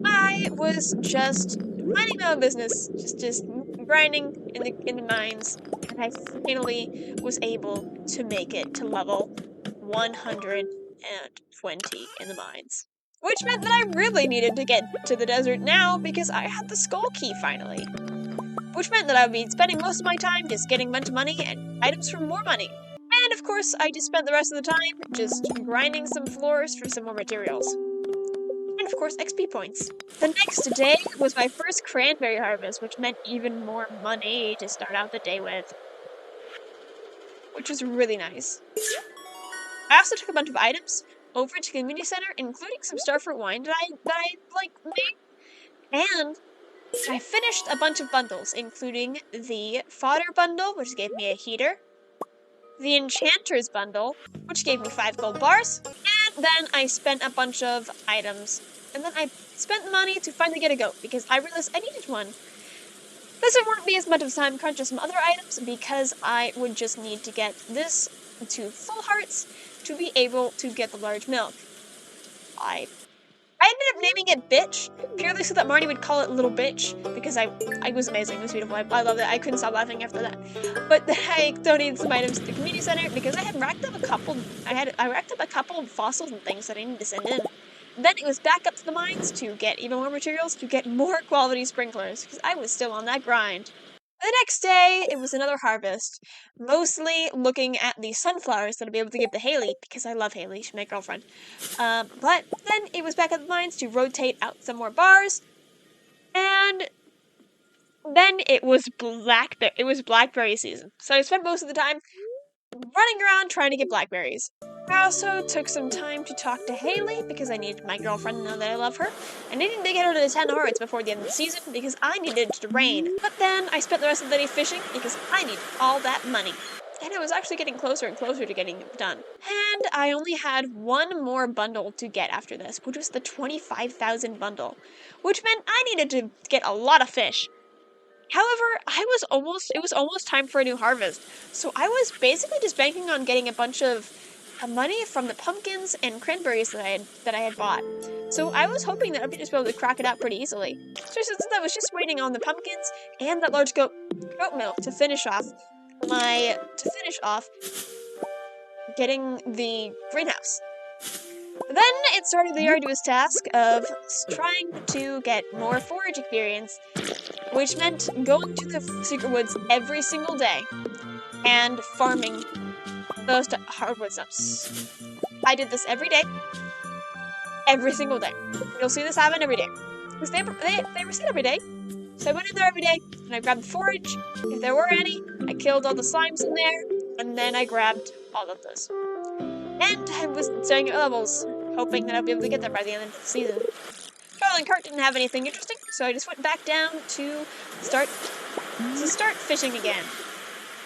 I was just minding my own business, just grinding in the mines, and I finally was able to make it to level 120 in the mines. Which meant that I really needed to get to the desert now because I had the skull key finally. Which meant that I would be spending most of my time just getting a bunch of money and items for more money. And of course, I just spent the rest of the time just grinding some floors for some more materials. And of course, XP points. The next day was my first cranberry harvest, which meant even more money to start out the day with. Which was really nice. I also took a bunch of items over to the community center, including some starfruit wine that I made. And I finished a bunch of bundles, including the fodder bundle, which gave me a heater, the enchanter's bundle, which gave me 5 gold bars, and then I spent a bunch of items. And then I spent the money to finally get a goat, because I realized I needed one. This wouldn't be as much of a time crunch as some other items, because I would just need to get this to full hearts to be able to get the large milk. I I ended up naming it Bitch, purely so that Marnie would call it Little Bitch, because I was amazing, it was beautiful, I loved it, I couldn't stop laughing after that. But then I donated some items to the community center, because I had racked up a couple, I racked up a couple of fossils and things that I needed to send in. Then it was back up to the mines to get even more materials, to get more quality sprinklers, because I was still on that grind. The next day, it was another harvest, mostly looking at the sunflowers that I'll be able to give to Haley, because I love Haley, she's my girlfriend. But then it was back at the mines to rotate out some more bars, and then it was blackberry season. So I spent most of the time running around trying to get blackberries. I also took some time to talk to Haley because I needed my girlfriend to know that I love her. I needed to get her to the 10 hearts before the end of the season because I needed it to rain. But then I spent the rest of the day fishing because I needed all that money. And I was actually getting closer and closer to getting it done. And I only had one more bundle to get after this, which was the 25,000 bundle, which meant I needed to get a lot of fish. However, it was almost time for a new harvest, so I was basically just banking on getting a bunch of money from the pumpkins and cranberries that I had bought. So I was hoping that I'd just be able to crack it out pretty easily. So since I was just waiting on the pumpkins and that large goat milk to finish off getting the greenhouse. Then it started the arduous task of trying to get more forage experience, which meant going to the secret woods every single day and farming those hardwood stumps. I did this every day, every single day. You'll see this happen every day. Because they reset every day. So I went in there every day, and I grabbed forage, if there were any. I killed all the slimes in there, and then I grabbed all of those. And I was staring at levels, hoping that I'd be able to get there by the end of the season. Traveling cart didn't have anything interesting, so I just went back down to start fishing again.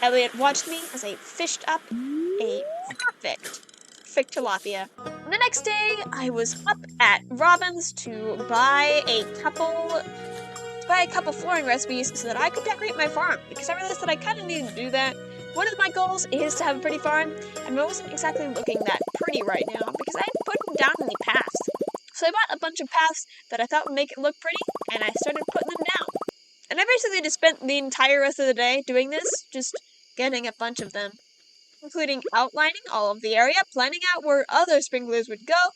Elliot watched me as I fished up a perfect tilapia. The next day, I was up at Robin's to buy a couple flooring recipes so that I could decorate my farm, because I realized that I kind of needed to do that. One of my goals is to have a pretty farm, and I wasn't exactly looking that pretty right now because I hadn't put down any paths. So I bought a bunch of paths that I thought would make it look pretty, and I started putting them down. And I basically just spent the entire rest of the day doing this, just getting a bunch of them, including outlining all of the area, planning out where other sprinklers would go,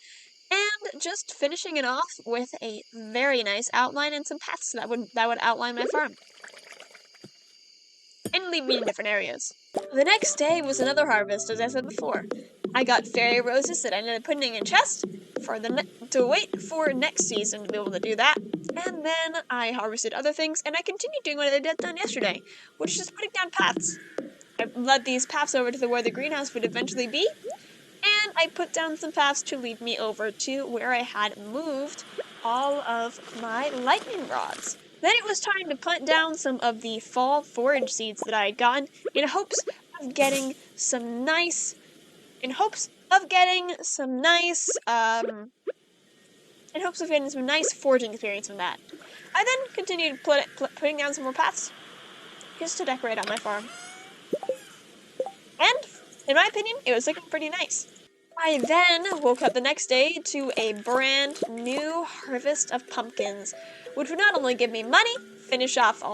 and just finishing it off with a very nice outline and some paths that would outline my farm. And lead me in different areas. The next day was another harvest, as I said before. I got fairy roses that I ended up putting in a chest to wait for next season to be able to do that. And then I harvested other things, and I continued doing what I did done yesterday, which is just putting down paths. I led these paths over to where the greenhouse would eventually be, and I put down some paths to lead me over to where I had moved all of my lightning rods. Then it was time to plant down some of the fall forage seeds that I had gotten in hopes of getting some nice foraging experience from that. I then continued putting down some more paths just to decorate out my farm. And, in my opinion, it was looking pretty nice. I then woke up the next day to a brand new harvest of pumpkins, which would not only give me money, finish off 2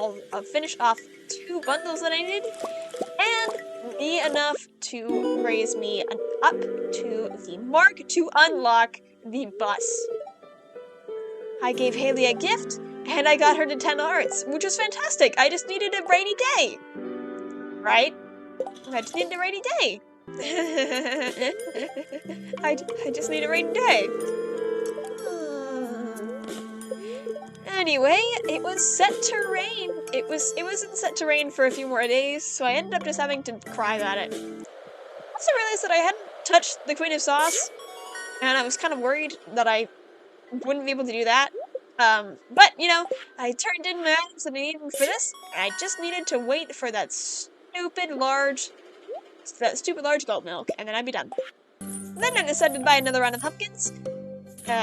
bundles that I needed, and be enough to raise me up to the mark to unlock the bus. I gave Haley a gift, and I got her to 10 hearts, which was fantastic. I just needed a rainy day. Right? I just needed a rainy day. I just need a rainy day. Anyway, it was set to rain. It wasn't set to rain for a few more days, so I ended up just having to cry about it. I also realized that I hadn't touched the Queen of Sauce, and I was kind of worried that I wouldn't be able to do that. But, I turned in my items that I needed for this, and I just needed to wait for that stupid large goat milk, and then I'd be done. Then I decided to buy another round of pumpkins,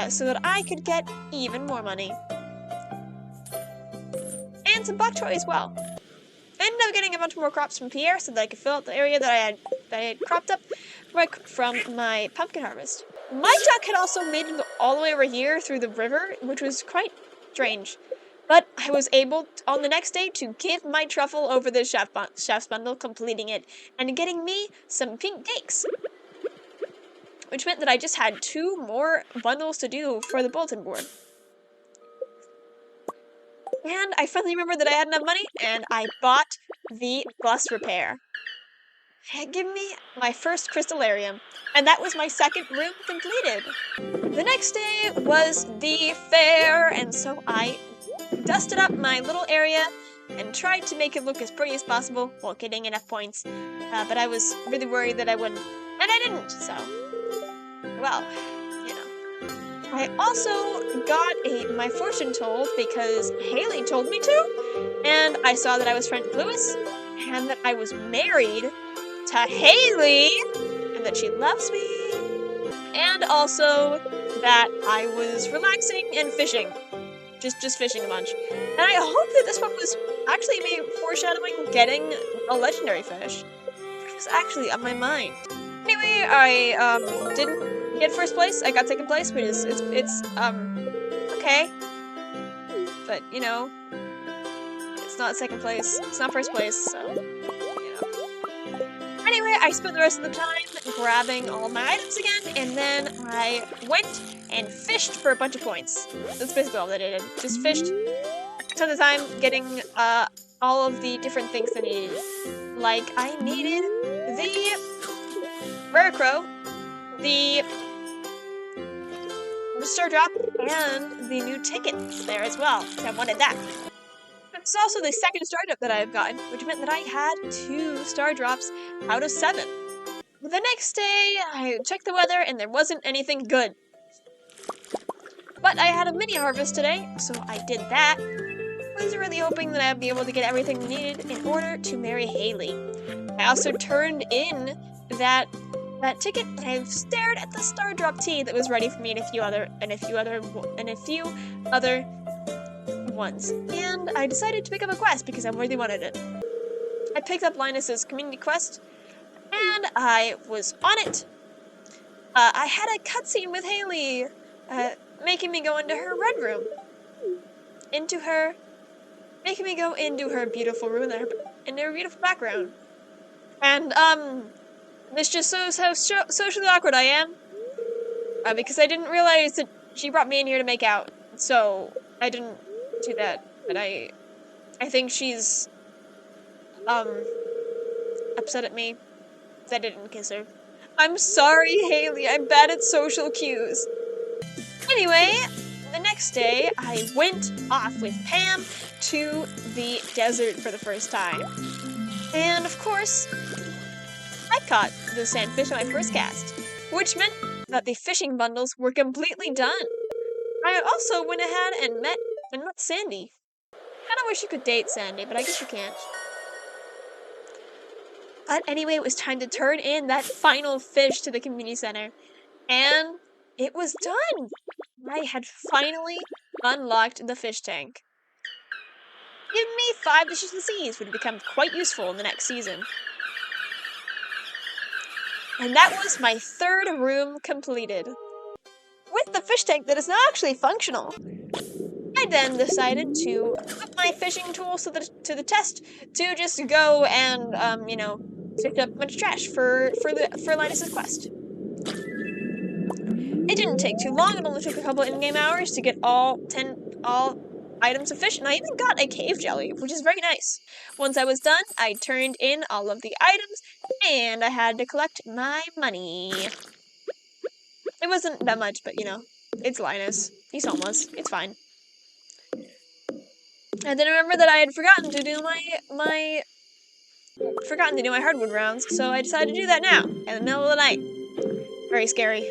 so that I could get even more money. And some bok choy as well. I ended up getting a bunch more crops from Pierre so that I could fill out the area that I had cropped up right from my pumpkin harvest. My duck had also made it all the way over here through the river, which was quite strange. But I was able, on the next day, to give my truffle over the chef's bundle, completing it, and getting me some pink cakes. Which meant that I just had 2 more bundles to do for the bulletin board. And I finally remembered that I had enough money, and I bought the bus repair. It gave me my first crystallarium, and that was my second room completed. The next day was the fair, and so I dusted up my little area and tried to make it look as pretty as possible while getting enough points. But I was really worried that I wouldn't, and I didn't, so, well, you know. I also got my fortune told because Haley told me to, and I saw that I was friends with Lewis, and that I was married to Haley, and that she loves me, and also that I was relaxing and fishing. Just fishing a bunch. And I hope that this one was actually maybe foreshadowing getting a legendary fish. It was actually on my mind. Anyway, I didn't get first place. I got second place, but it's okay. But you know, it's not second place. It's not first place, so you know. Anyway, I spent the rest of the time grabbing all of my items again, and then I went and fished for a bunch of points. That's basically all that I did. Just fished a ton of time getting all of the different things that I needed. Like, I needed the rare crow, the star drop, and the new ticket there as well. I wanted that. It's also the second star drop that I've gotten, which meant that I had 2 star drops out of 7. The next day, I checked the weather and there wasn't anything good. But I had a mini harvest today, so I did that. I was really hoping that I'd be able to get everything needed in order to marry Haley. I also turned in that ticket, and I've stared at the star drop tea that was ready for me and a few other ones. And I decided to pick up a quest because I really wanted it. I picked up Linus's community quest, and I was on it. I had a cutscene with Haley, making me go into her red room. Making me go into her beautiful room in her beautiful background. And, this just shows how socially awkward I am. Because I didn't realize that she brought me in here to make out. So, I didn't do that. But I think she's, upset at me because I didn't kiss her. I'm sorry, Haley. I'm bad at social cues. Anyway, the next day, I went off with Pam to the desert for the first time. And, of course, I caught the sandfish on my first cast, which meant that the fishing bundles were completely done. I also went ahead and met Sandy. Kinda wish you could date Sandy, but I guess you can't. But anyway, it was time to turn in that final fish to the community center. And it was done! I had finally unlocked the fish tank. Give me 5 dishes and seas would become quite useful in the next season. And that was my 3rd room completed. With the fish tank that is now actually functional. I then decided to put my fishing tools to the test to just go and, pick up a bunch of trash for Linus's quest. It didn't take too long. It only took a couple in-game hours to get all items of fish, and I even got a cave jelly, which is very nice. Once I was done, I turned in all of the items, and I had to collect my money. It wasn't that much, but it's Linus. He's homeless. It's fine. I then remember that I had forgotten to do my hardwood rounds, so I decided to do that now, in the middle of the night. Very scary.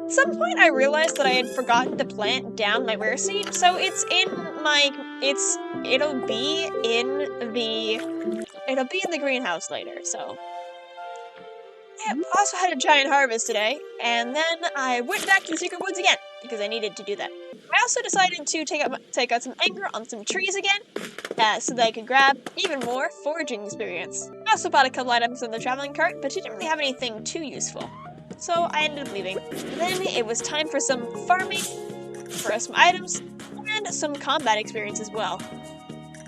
At some point, I realized that I had forgotten to plant down my rare seed, so it'll be in the greenhouse later. So I also had a giant harvest today, and then I went back to the secret woods again because I needed to do that. I also decided to take out some anger on some trees again, so that I could grab even more foraging experience. I also bought a couple items from the traveling cart, but she didn't really have anything too useful. so I ended up leaving. Then it was time for some farming, for some items, and some combat experience as well.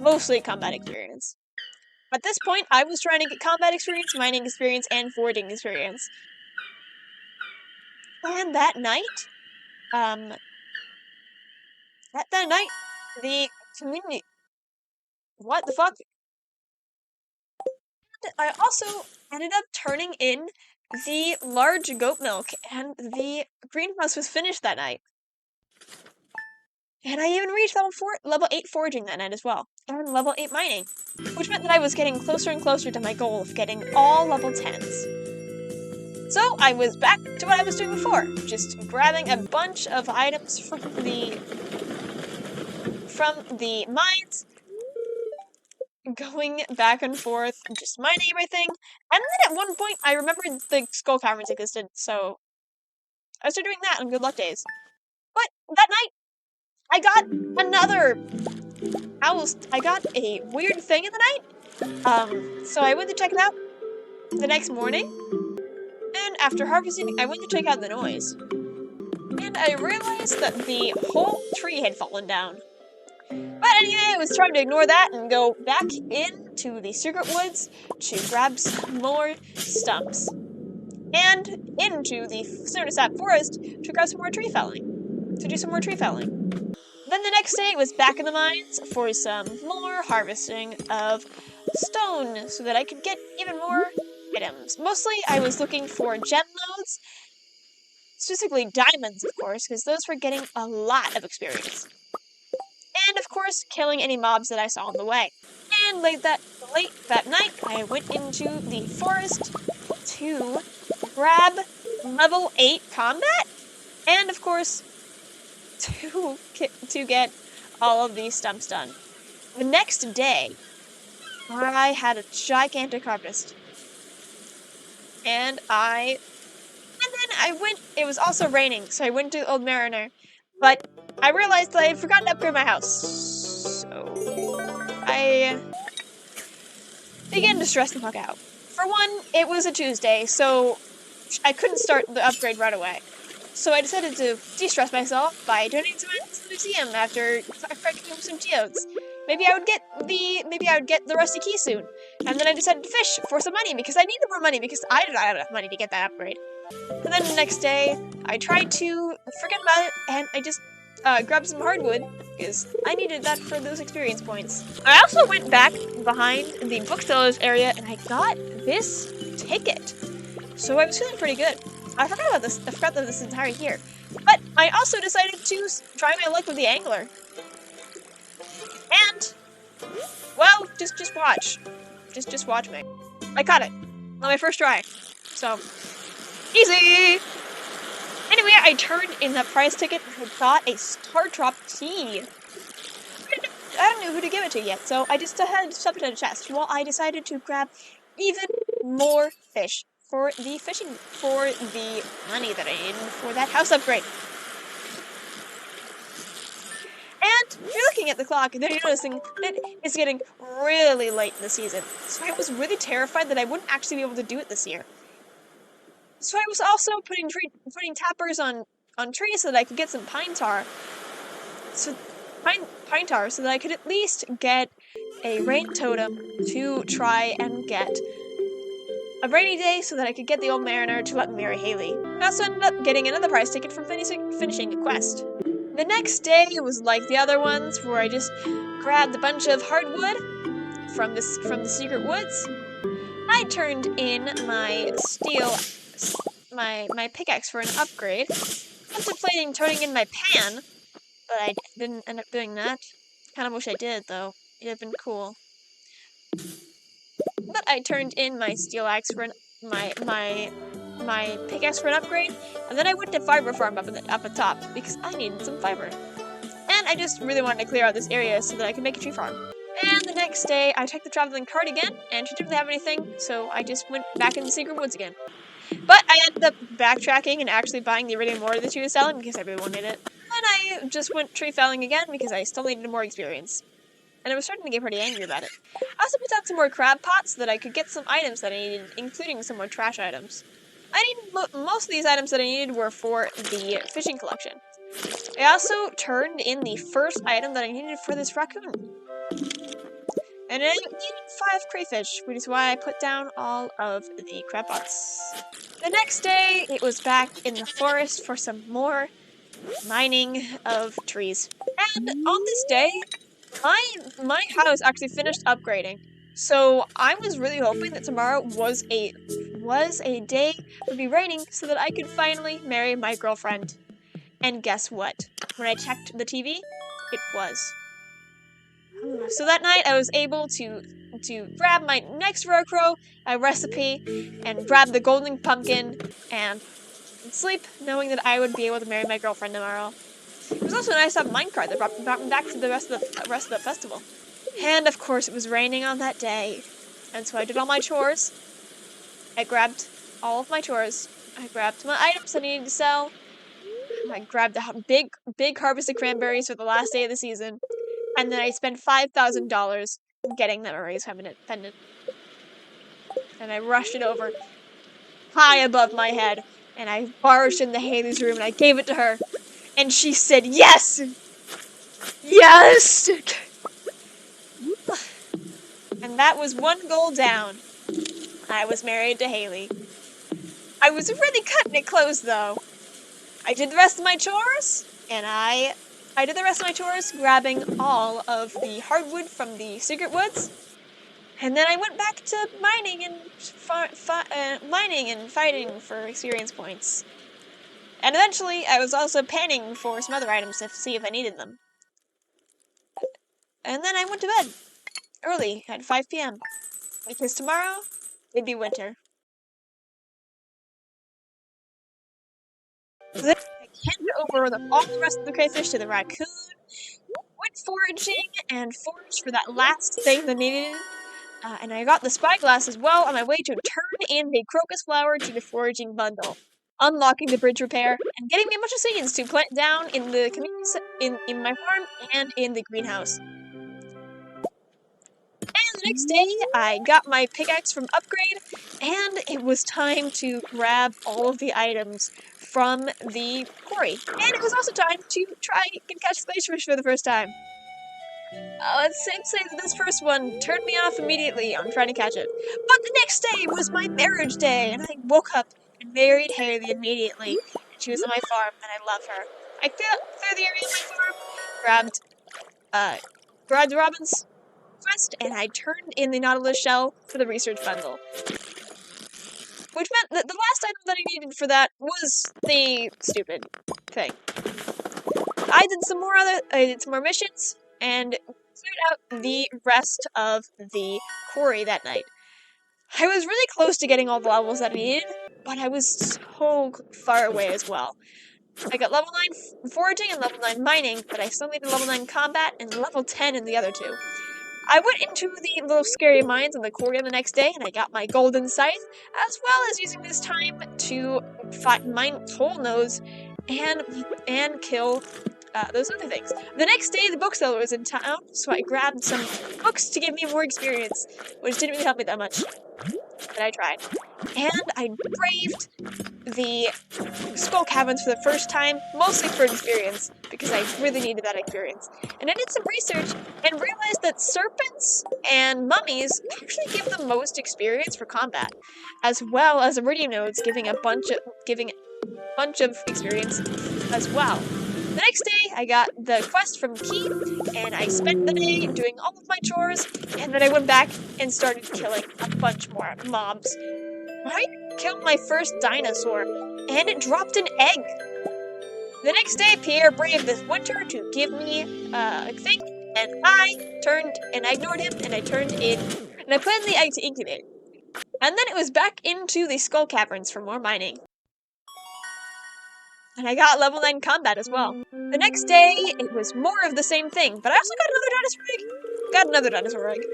Mostly combat experience. At this point, I was trying to get combat experience, mining experience, and foraging experience. And that night, the community... What the fuck? I also ended up turning in the large goat milk, and the greenhouse was finished that night. And I even reached level 8 foraging that night as well, and level 8 mining, which meant that I was getting closer and closer to my goal of getting all level 10s. So I was back to what I was doing before, just grabbing a bunch of items from the mines, going back and forth, just mining everything, and then at one point I remembered the skull caverns existed, so I started doing that on good luck days. But that night, I got I got a weird thing in the night. So I went to check it out the next morning, and after harvesting, I went to check out the noise. And I realized that the whole tree had fallen down. But anyway, I was trying to ignore that and go back into the secret woods to grab some more stumps. And into the Sap forest to grab some more tree felling. To do some more tree felling. Then the next day, it was back in the mines for some more harvesting of stone so that I could get even more items. Mostly, I was looking for gem nodes, specifically diamonds, of course, because those were getting a lot of experience. And, of course, killing any mobs that I saw on the way. And late that night, I went into the forest to grab level 8 combat, and, of course, to get all of these stumps done. The next day, I had a gigantic harvest. And then I went, it was also raining, so I went to Old Mariner. But I realized that I had forgotten to upgrade my house. So I began to stress the fuck out. For one, it was a Tuesday, so I couldn't start the upgrade right away. So I decided to de-stress myself by donating some items to the museum after cracking some geodes. Maybe I would get the rusty key soon. And then I decided to fish for some money because I needed more money because I did not have enough money to get that upgrade. And then the next day, I tried to forget about it and I just grabbed some hardwood because I needed that for those experience points. I also went back behind the booksellers area and I got this ticket. So I was feeling pretty good. I forgot about this. I forgot that this is entirely here. But I also decided to try my luck with the angler. And, well, just watch. Just watch me. I caught it on my first try. So, easy! Anyway, I turned in that prize ticket and I got a Star Drop key. I don't know who to give it to yet, so I just had stuffed it in a chest while I decided to grab even more fish for the money that I need for that house upgrade. And you're looking at the clock and then you're noticing that it's getting really late in the season. So I was really terrified that I wouldn't actually be able to do it this year. So I was also putting tappers on trees so that I could get some pine tar. So pine tar so that I could at least get a rain totem to try and get a rainy day so that I could get the Old Mariner to let me marry Haley. I also ended up getting another prize ticket from finishing a quest. The next day was like the other ones, where I just grabbed a bunch of hardwood from the secret woods. I turned in my my pickaxe for an upgrade, contemplating turning in my pan, but I didn't end up doing that. Kind of wish I did, though. It'd have been cool. But I turned in my steel axe for my pickaxe for an upgrade, and then I went to fiber farm up at the top because I needed some fiber. And I just really wanted to clear out this area so that I could make a tree farm. And the next day, I checked the traveling cart again, and she didn't have anything, so I just went back in the secret woods again. But I ended up backtracking and actually buying the iridium ore that she was selling because I really wanted it. And I just went tree felling again because I still needed more experience. And I was starting to get pretty angry about it. I also put out some more crab pots so that I could get some items that I needed, including some more trash items. I needed most of these items that I needed were for the fishing collection. I also turned in the first item that I needed for this raccoon. And I needed 5 crayfish, which is why I put down all of the crab pots. The next day, it was back in the forest for some more mining of trees. And on this day, my house actually finished upgrading. So I was really hoping that tomorrow was a day would be raining so that I could finally marry my girlfriend. And guess what? When I checked the TV, it was. So that night I was able to grab my next Rocro recipe and grab the golden pumpkin and sleep knowing that I would be able to marry my girlfriend tomorrow. It was also nice to have a minecart that brought me back to the rest of the festival. And of course it was raining on that day. And so I did all my chores. I grabbed all of my chores. I grabbed my items I needed to sell. I grabbed a big harvest of cranberries for the last day of the season. And then I spent $5,000 getting that Marie's pendant. And I rushed it over high above my head. And I barged into Haley's room and I gave it to her. And she said, "Yes! Yes!" And that was one goal down. I was married to Haley. I was really cutting it close, though. I did the rest of my chores, and I did the rest of my chores grabbing all of the hardwood from the secret woods. And then I went back to mining and fighting for experience points. And eventually, I was also panning for some other items to see if I needed them. And then I went to bed early at 5 p.m. because tomorrow it'd be winter. Then I handed over all the rest of the crayfish to the raccoon, went foraging, and foraged for that last thing that needed. And I got the spyglass as well on my way to turn in the crocus flower to the foraging bundle, unlocking the bridge repair, and getting me a bunch of seeds to plant down in the community in my farm and in the greenhouse. And the next day, I got my pickaxe from Upgrade, and it was time to grab all of the items from the quarry. And it was also time to try and catch glacier for the first time. Let's say that this first one turned me off immediately on trying to catch it. But the next day was my marriage day, and I woke up and married Haley immediately. And she was on my farm, and I love her. I cleared the area of my farm, grabbed Robin's quest, and I turned in the Nautilus shell for the research bundle. Which meant that the last item that I needed for that was the stupid thing. I did some more missions, and cleared out the rest of the quarry that night. I was really close to getting all the levels that I needed, but I was so far away as well. I got level 9 foraging and level 9 mining, but I still needed level 9 combat and level 10 in the other two. I went into the little scary mines on the quarry the next day, and I got my golden scythe, as well as using this time to mine whole nodes and kill those other things. The next day, the bookseller was in town, so I grabbed some books to give me more experience, which didn't really help me that much, but I tried. And I braved the skull caverns for the first time, mostly for experience, because I really needed that experience. And I did some research and realized that serpents and mummies actually give the most experience for combat, as well as iridium nodes giving a bunch of experience as well. The next day, I got the quest from Keith, and I spent the day doing all of my chores, and then I went back and started killing a bunch more mobs. I killed my first dinosaur, and it dropped an egg. The next day, Pierre braved this winter to give me a thing, and I ignored him, and I turned in, and I put in the egg to incubate. And then it was back into the skull caverns for more mining. And I got level 9 combat as well. The next day, it was more of the same thing, but I also got another dinosaur egg.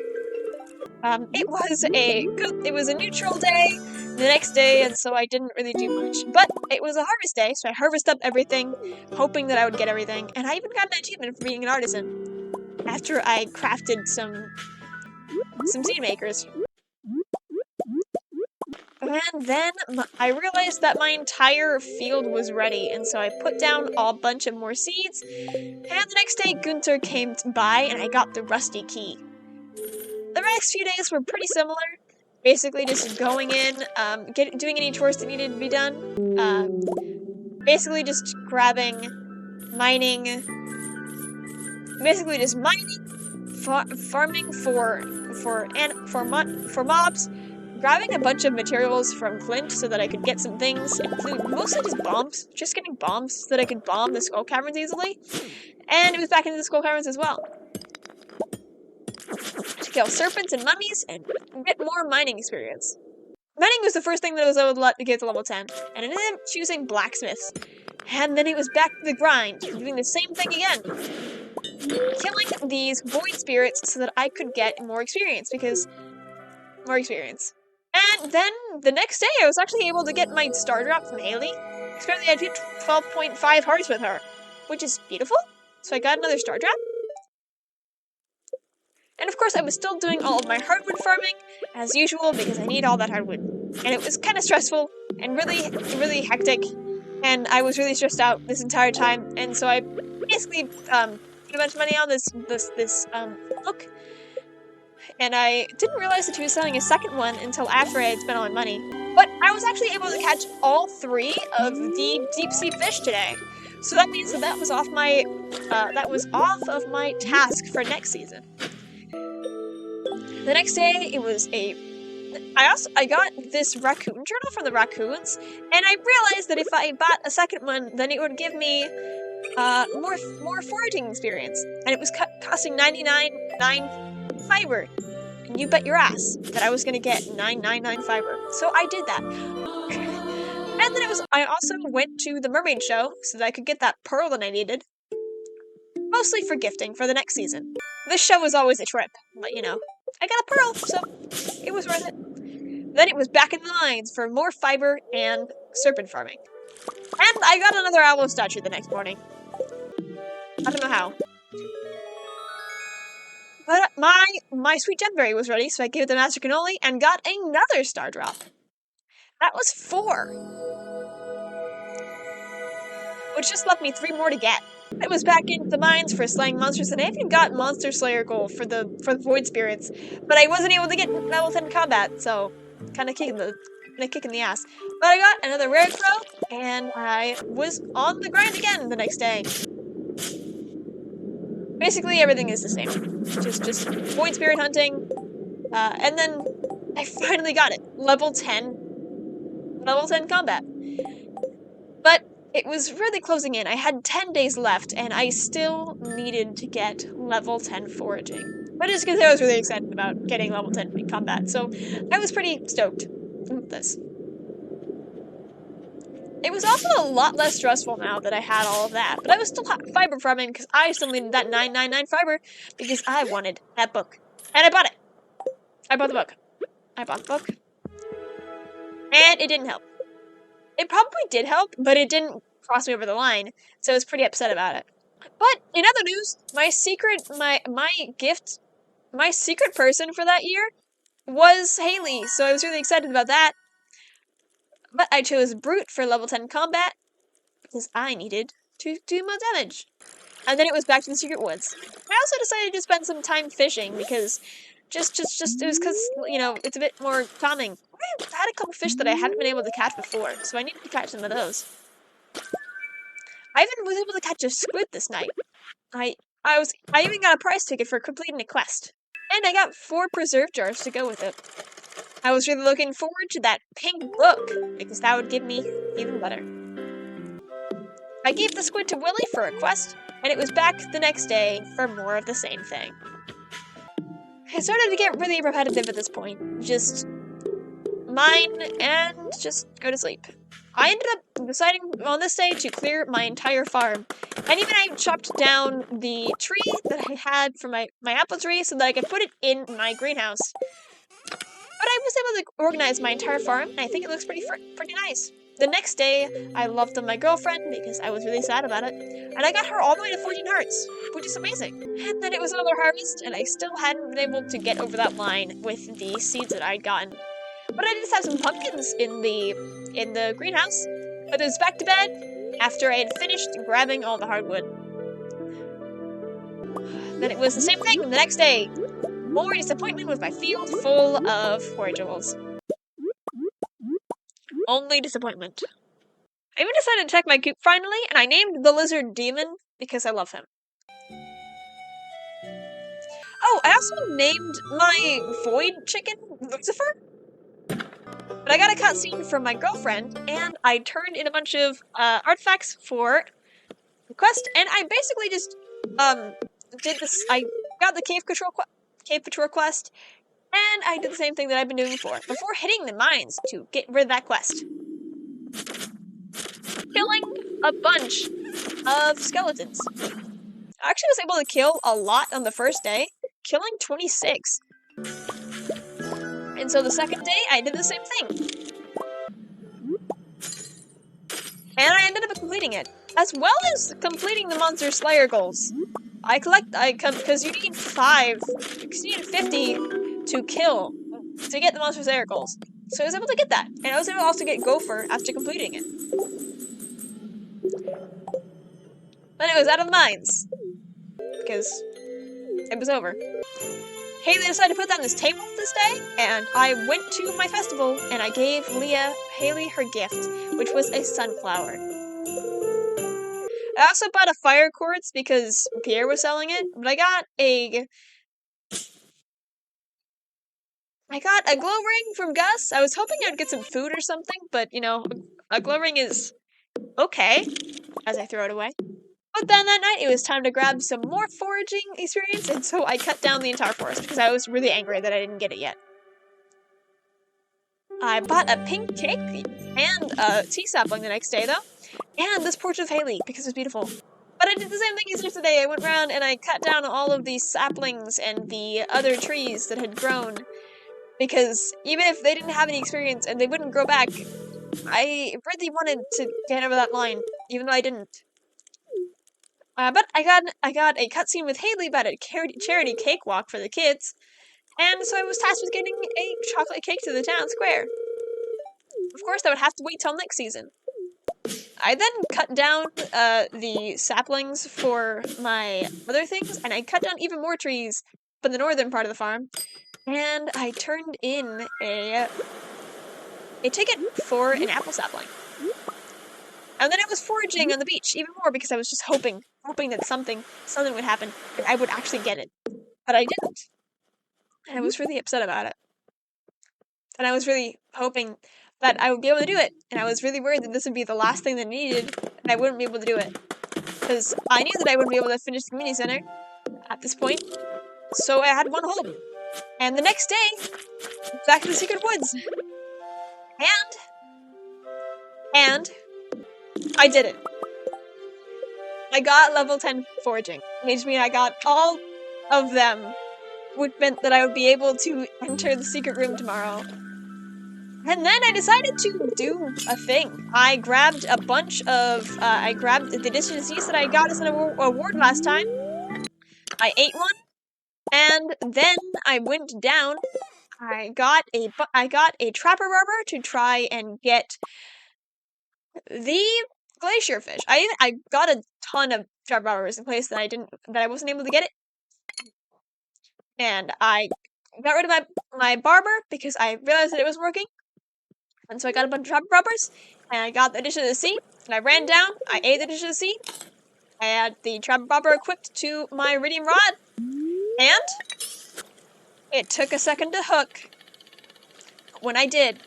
It was a neutral day the next day, and so I didn't really do much. But it was a harvest day, so I harvested up everything, hoping that I would get everything. And I even got an achievement for being an artisan after I crafted some seed makers. And then I realized that my entire field was ready, and so I put down a bunch of more seeds, and the next day Gunther came by and I got the rusty key. The next few days were pretty similar. Basically just going in, doing any chores that needed to be done, basically just mining, basically just mining, farming for mobs, grabbing a bunch of materials from Clint so that I could get some things, including mostly just bombs, just getting bombs so that I could bomb the skull caverns easily, and it was back into the skull caverns as well. To kill serpents and mummies and get more mining experience. Mining was the first thing that I was able to get to level 10, and I ended up choosing blacksmiths. And then it was back to the grind, doing the same thing again. Killing these void spirits so that I could get more experience, And then, the next day, I was actually able to get my star drop from Haley. Apparently I did 12.5 hearts with her, which is beautiful. So I got another star drop. And of course, I was still doing all of my hardwood farming, as usual, because I need all that hardwood. And it was kind of stressful, and really hectic, and I was really stressed out this entire time, and so I basically, put a bunch of money on this book, and I didn't realize that he was selling a second one until after I had spent all my money. But I was actually able to catch all 3 of the deep-sea fish today. So that means that was off of my task for next season. The next day, it was I got this raccoon journal from the raccoons, and I realized that if I bought a second one, then it would give me more foraging experience, and it was costing 99 fiber. And you bet your ass that I was gonna get 999 fiber, so I did that. And then I also went to the mermaid show so that I could get that pearl that I needed, mostly for gifting for the next season. This show was always a trip, but you know, I got a pearl, so it was worth it. Then it was back in the mines for more fiber and serpent farming. And I got another owl statue the next morning. I don't know how. But my sweet gemberry was ready, so I gave it the master cannoli and got another star drop. That was 4. Which just left me 3 more to get. I was back into the mines for slaying monsters, and I even got Monster Slayer goal for the Void Spirits, but I wasn't able to get level 10 combat, so kind of kicking the ass. But I got another rare crow, and I was on the grind again the next day. Basically, everything is the same. Just Void Spirit hunting, and then I finally got it. Level 10 combat. But it was really closing in. I had 10 days left, and I still needed to get level 10 foraging. But it's because I was really excited about getting level 10 in combat, so I was pretty stoked with this. It was also a lot less stressful now that I had all of that, but I was still fiber farming because I still needed that 999 fiber because I wanted that book. And I bought it. I bought the book. And it didn't help. It probably did help, but it didn't cross me over the line, so I was pretty upset about it. But in other news, my secret person for that year was Haley, so I was really excited about that. But I chose Brute for level 10 combat because I needed to do more damage. And then it was back to the secret woods. I also decided to spend some time fishing because it was because, you know, it's a bit more calming. I had a couple fish that I hadn't been able to catch before, so I needed to catch some of those. I even was able to catch a squid this night. I even got a prize ticket for completing a quest. And I got 4 preserve jars to go with it. I was really looking forward to that pink book, because that would give me even better. I gave the squid to Willie for a quest, and it was back the next day for more of the same thing. I started to get really repetitive at this point. Just mine and just go to sleep. I ended up deciding on this day to clear my entire farm. And even I chopped down the tree that I had for my apple tree so that I could put it in my greenhouse. But I was able to organize my entire farm, and I think it looks pretty nice. The next day, I loved on my girlfriend because I was really sad about it, and I got her all the way to 14 hearts, which is amazing. And then it was another harvest, and I still hadn't been able to get over that line with the seeds that I'd gotten. But I just have some pumpkins in the greenhouse. But it was back to bed after I had finished grabbing all the hardwood. Then it was the same thing the next day. More disappointment with my field full of forageables. Only disappointment. I even decided to check my coop finally, and I named the lizard Demon because I love him. Oh, I also named my void chicken Lucifer. But I got a cutscene from my girlfriend, and I turned in a bunch of artifacts for the quest, and I basically just did this. I got the cave patrol quest, and I did the same thing that I've been doing before hitting the mines to get rid of that quest. Killing a bunch of skeletons. I actually was able to kill a lot on the first day, killing 26. And so the second day, I did the same thing. And I ended up completing it, as well as completing the Monster Slayer goals. Because you need 50 to kill, to get the Monster Slayer goals. So I was able to get that, and I was able to also get Gopher after completing it. Then it was out of mines, because it was over. Haley decided to put that on this table this day, and I went to my festival, and I gave Haley her gift, which was a sunflower. I also bought a fire quartz because Pierre was selling it, but I got a glow ring from Gus. I was hoping I'd get some food or something, but, you know, a glow ring is okay, as I throw it away. But then that night, it was time to grab some more foraging experience, and so I cut down the entire forest, because I was really angry that I didn't get it yet. I bought a pink cake and a tea sapling the next day, though, and this portrait of Haley, because it's beautiful. But I did the same thing as yesterday. I went around and I cut down all of these saplings and the other trees that had grown, because even if they didn't have any experience and they wouldn't grow back, I really wanted to get over that line, even though I didn't. But I got a cutscene with Haley about a charity cakewalk for the kids, and so I was tasked with getting a chocolate cake to the town square. Of course, that would have to wait till next season. I then cut down the saplings for my other things, and I cut down even more trees from the northern part of the farm, and I turned in a ticket for an apple sapling. And then I was foraging on the beach even more because I was just hoping that something would happen and I would actually get it. But I didn't. And I was really upset about it. And I was really hoping that I would be able to do it. And I was really worried that this would be the last thing that I needed and I wouldn't be able to do it. Because I knew that I wouldn't be able to finish the community center at this point. So I had one hope. And the next day, back in the secret woods. And I did it. I got level 10 foraging, which means I got all of them, which meant that I would be able to enter the secret room tomorrow. And then I decided to do a thing. I grabbed a bunch of, I grabbed the dish disease that I got as an award last time. I ate one, and then I went down. I got a trapper rubber to try and get the glacier fish. I got a ton of trapper rubbers in place that I wasn't able to get it. And I got rid of my barber because I realized that it was working. And so I got a bunch of trapper rubbers, and I got the dish of the sea, and I ran down, I ate the dish of the sea, I had the trapper rubber equipped to my iridium rod, and it took a second to hook. When I did,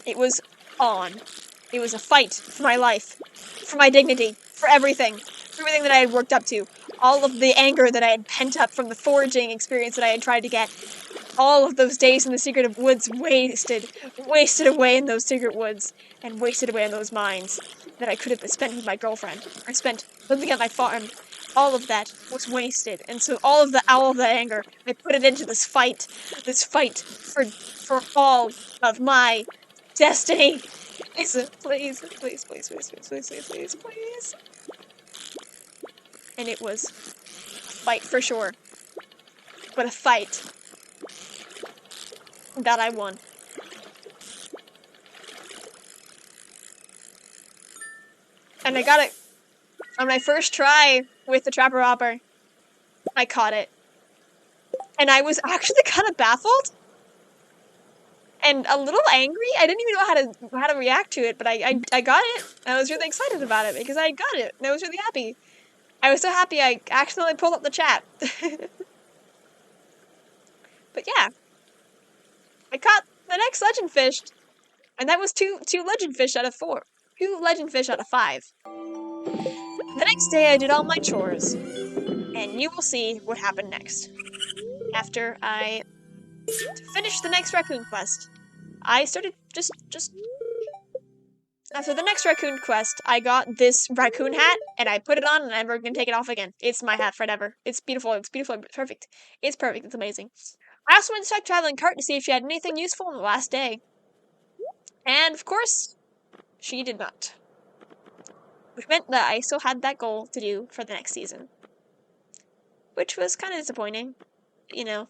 it was on. It was a fight for my life, for my dignity, for everything that I had worked up to. All of the anger that I had pent up from the foraging experience that I had tried to get. All of those days in the secret woods wasted away in those secret woods, and wasted away in those mines that I could have spent with my girlfriend, or spent living at my farm. All of that was wasted, and so all of that anger, I put it into this fight for all of my destiny. Please, please, please, please, please, please, please, please, please, please. And it was a fight for sure. But a fight that I won. And I got it on my first try with the Trapper Hopper. I caught it. And I was actually kind of baffled and a little angry. I didn't even know how to react to it, but I got it. I was really excited about it because I got it. And I was really happy. I was so happy I accidentally pulled up the chat. But yeah, I caught the next legend fish, and that was two legend fish out of 4. 2 legend fish out of 5. The next day I did all my chores, and you will see what happened next. After I finished the next raccoon quest, I started just after the next raccoon quest, I got this raccoon hat, and I put it on, and I'm never gonna take it off again. It's my hat forever. It's beautiful, it's perfect. It's perfect, it's amazing. I also went to check Traveling Cart to see if she had anything useful on the last day. And, of course, she did not. Which meant that I still had that goal to do for the next season. Which was kind of disappointing. You know.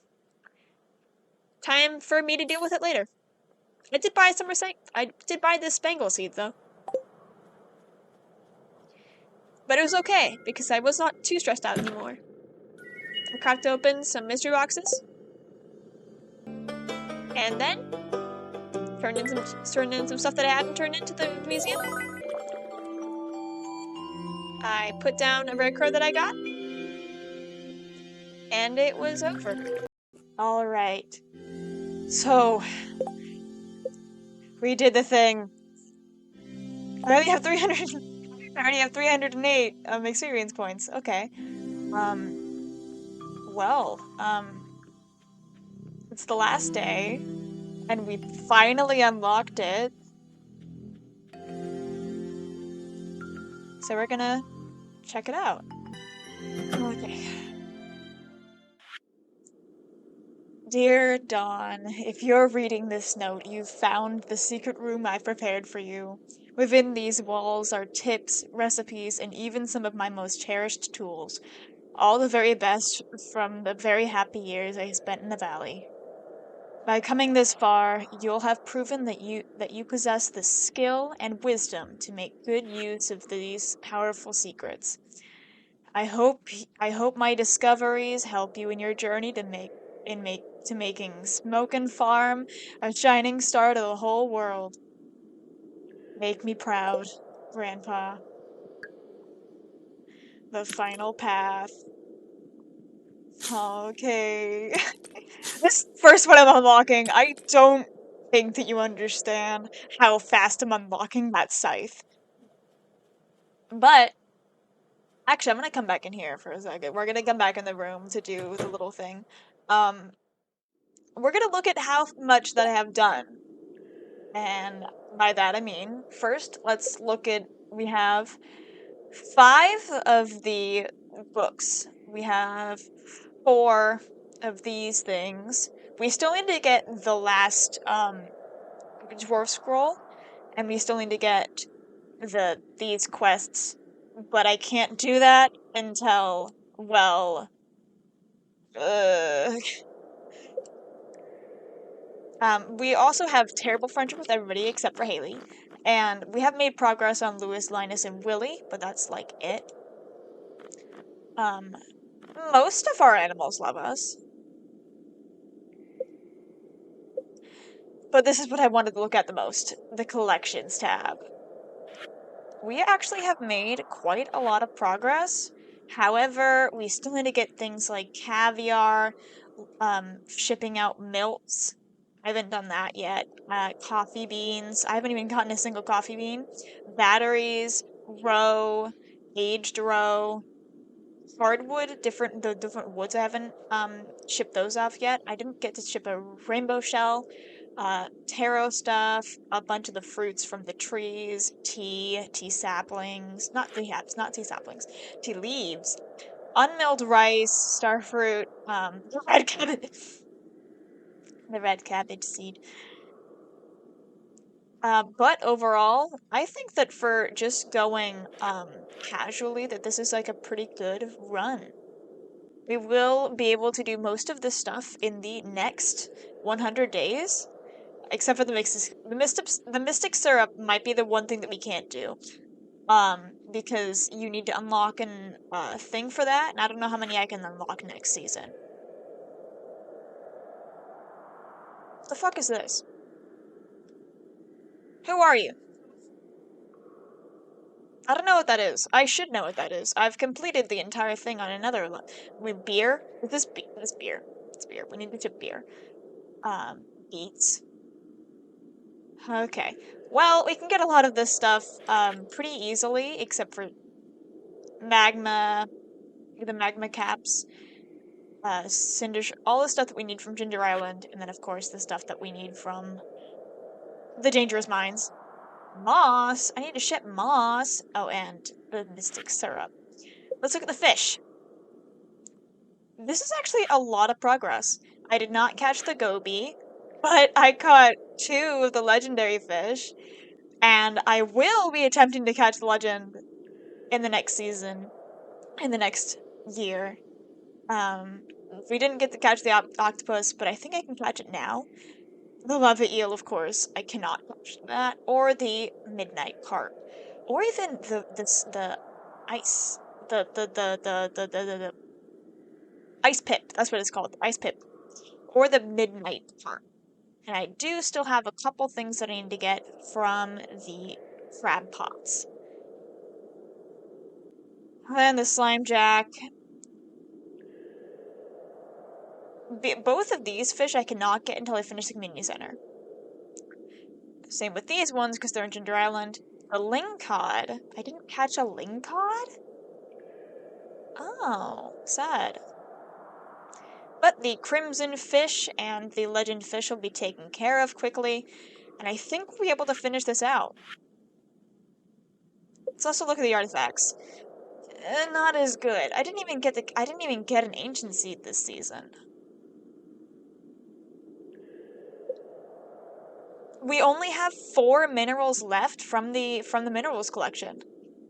Time for me to deal with it later. I did buy I did buy this Spangle seed, though. But it was okay, because I was not too stressed out anymore. I cracked open some mystery boxes. And then turned in some stuff that I hadn't turned into the museum. I put down a rare card that I got. And it was over. Alright. So, we did the thing. I already have 308 experience points. Okay. Well, it's the last day, and we finally unlocked it. So we're gonna check it out. Okay. Dear Dawn, if you're reading this note, you've found the secret room I prepared for you. Within these walls are tips, recipes, and even some of my most cherished tools. All the very best from the very happy years I spent in the valley. By coming this far, you'll have proven that you possess the skill and wisdom to make good use of these powerful secrets. I hope my discoveries help you in your journey to making Smokin' Farm a shining star to the whole world. Make me proud, Grandpa. The final path. Okay. This first one I'm unlocking, I don't think that you understand how fast I'm unlocking that scythe. But, actually, I'm gonna come back in here for a second. We're gonna come back in the room to do the little thing. We're gonna look at how much that I have done. And by that I mean, first, let's look at, we have 5 of the books. We have 4 of these things. We still need to get the last dwarf scroll, and we still need to get these quests, but I can't do that until, well, we also have terrible friendship with everybody except for Haley, and we have made progress on Lewis, Linus, and Willie, but that's like it. Most of our animals love us. But this is what I wanted to look at the most, the collections tab. We actually have made quite a lot of progress. However, we still need to get things like caviar, shipping out milks. I haven't done that yet. Coffee beans. I haven't even gotten a single coffee bean. Batteries, roe, aged roe, hardwood, the different woods. I haven't shipped those off yet. I didn't get to ship a rainbow shell, taro stuff, a bunch of the fruits from the trees, tea saplings, not tea saplings, tea leaves, unmilled rice, starfruit, the red cabbage, the red cabbage seed. But overall, I think that for just going casually, that this is like a pretty good run. We will be able to do most of this stuff in the next 100 days, except for the mystic syrup might be the one thing that we can't do. Because you need to unlock an thing for that, and I don't know how many I can unlock next season. What the fuck is this? Who are you? I don't know what that is. I should know what that is. I've completed the entire thing on another with beer. Is this beer? It's beer. We need to chip beer. Beets. Okay. Well, we can get a lot of this stuff pretty easily, except for magma, the magma caps, cinder, all the stuff that we need from Ginger Island, and then of course the stuff that we need from the dangerous mines. Moss. I need to ship moss. Oh, and the mystic syrup. Let's look at the fish. This is actually a lot of progress. I did not catch the goby, but I caught 2 of the legendary fish, and I will be attempting to catch the legend in the next season, in the next year. We didn't get to catch the octopus, but I think I can catch it now. The lava eel, of course, I cannot catch that, or the midnight carp, or even the ice, the ice pip. That's what it's called, the ice pip, or the midnight carp. And I do still have a couple things that I need to get from the crab pots. And the slime jack. Both of these fish I cannot get until I finish the community center. Same with these ones because they're in Ginger Island. The lingcod. I didn't catch a lingcod? Oh, sad. But the crimson fish and the legend fish will be taken care of quickly, and I think we'll be able to finish this out. Let's also look at the artifacts. Not as good. I didn't even get an ancient seed this season. We only have 4 minerals left from the minerals collection.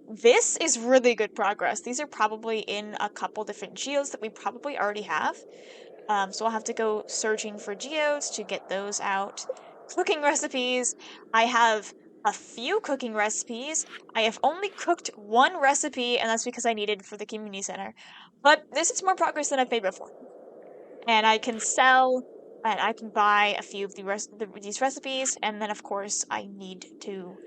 This is really good progress. These are probably in a couple different geodes that we probably already have. So I'll have to go searching for geodes to get those out. Cooking recipes. I have a few cooking recipes. I have only cooked 1 recipe, and that's because I needed for the community center. But this is more progress than I've made before. And I can sell, and I can buy a few of these recipes, and then of course I need to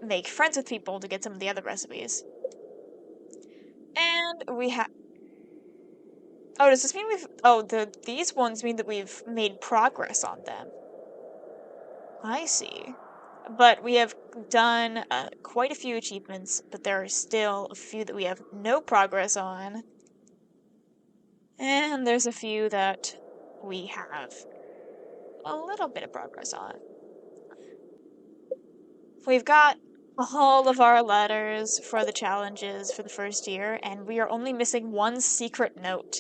make friends with people to get some of the other recipes. And we have. Oh, does this mean we've... Oh, these ones mean that we've made progress on them. I see. But we have done quite a few achievements, but there are still a few that we have no progress on. And there's a few that we have a little bit of progress on. We've got all of our letters for the challenges for the first year, and we are only missing 1 secret note.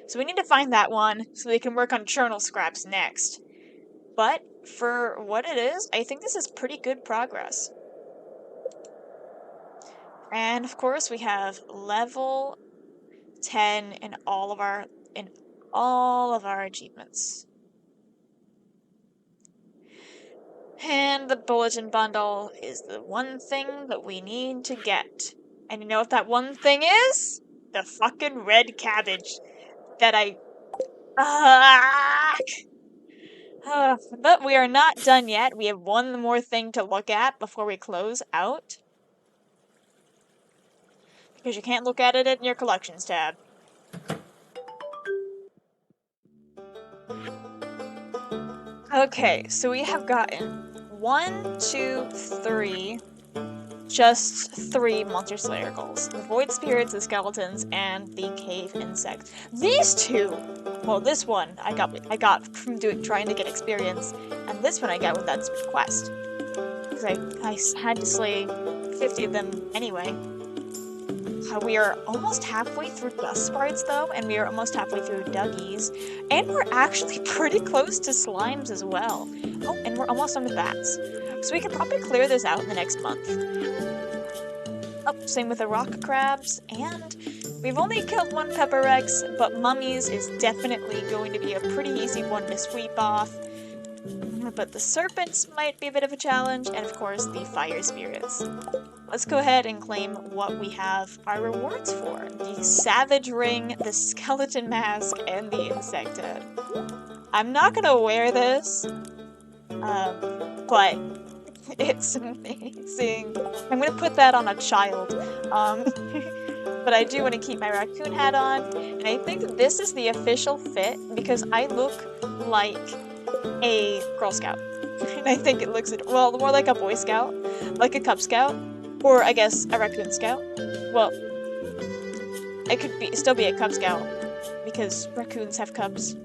So we need to find that one so we can work on journal scraps next. But for what it is, I think this is pretty good progress. And of course, we have level 10 in all of our achievements. And the bulletin bundle is the one thing that we need to get. And you know what that one thing is? The fucking red cabbage that I... But we are not done yet. We have 1 more thing to look at before we close out. Because you can't look at it in your collections tab. Okay, so we have gotten 1, 2, 3, just 3 Monster Slayer goals. The Void Spirits, the Skeletons, and the Cave Insects. These 2! Well, this one I got from trying to get experience, and this one I got with that quest. Because I had to slay 50 of them anyway. We are almost halfway through Dust Sprites, though, and we are almost halfway through Duggies, and we're actually pretty close to Slimes as well. Oh, and we're almost done with bats. So we could probably clear this out in the next month. Oh, same with the rock crabs, and we've only killed one pepper rex, but mummies is definitely going to be a pretty easy one to sweep off. But the serpents might be a bit of a challenge, and of course the fire spirits. Let's go ahead and claim what we have our rewards for. The savage ring, the skeleton mask, and the insect head. I'm not gonna wear this, but it's amazing. I'm gonna put that on a child. Um, but I do want to keep my raccoon hat on, and I think this is the official fit because I look like a Girl Scout. And I think it looks, well, more like a Boy Scout, like a Cub Scout, or I guess a Raccoon Scout. Well, it could be still be a Cub Scout because raccoons have cubs.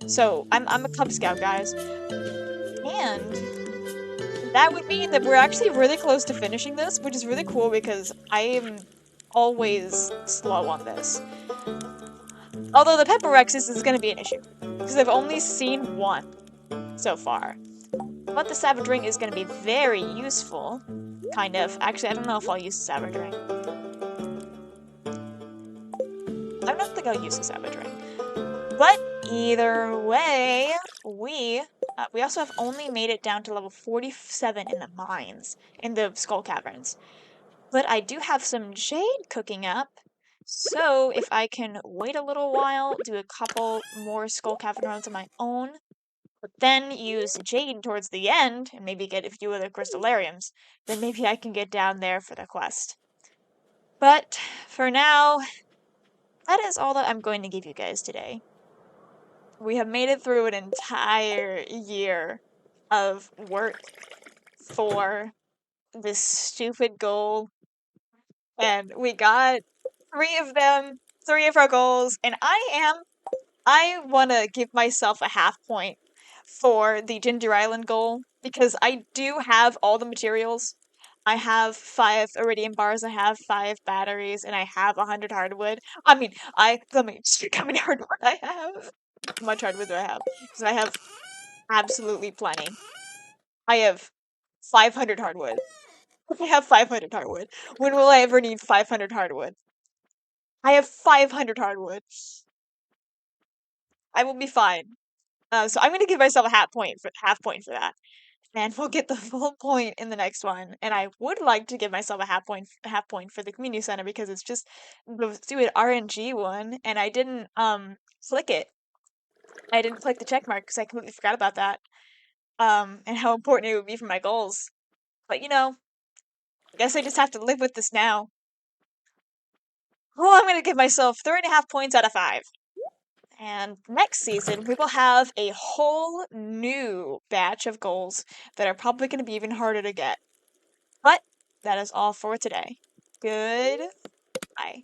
So I'm a Cub Scout, guys. And that would mean that we're actually really close to finishing this, which is really cool because I am always slow on this. Although the Pepper Rexes is going to be an issue because I've only seen one so far. But the Savage Ring is going to be very useful. Kind of. Actually, I don't know if I'll use the Savage Ring. I don't think I'll use the Savage Ring. But either way, we also have only made it down to level 47 in the mines, in the Skull Caverns. But I do have some jade cooking up. So if I can wait a little while, do a couple more Skull Cavern runs of my own, but then use jade towards the end, and maybe get a few other crystallariums, then maybe I can get down there for the quest. But for now, that is all that I'm going to give you guys today. We have made it through an entire year of work for this stupid goal, and we got three of our goals, and I want to give myself a half point for the Ginger Island goal because I do have all the materials. I have 5 iridium bars, I have 5 batteries, and I have 100 hardwood. Let me check how many hardwood I have. How much hardwood do I have? Because I have absolutely plenty. I have 500 hardwood. I have 500 hardwood. When will I ever need 500 hardwood? I have 500 hardwood. I will be fine. So I'm gonna give myself a half point for that, and we'll get the full point in the next one. And I would like to give myself a half point for the community center because it's just the stupid RNG one, and I didn't click it. I didn't click the check mark because I completely forgot about that. And how important it would be for my goals. But I guess I just have to live with this now. Oh, I'm gonna give myself 3.5 points out of 5. And next season, we will have a whole new batch of goals that are probably going to be even harder to get. But that is all for today. Goodbye.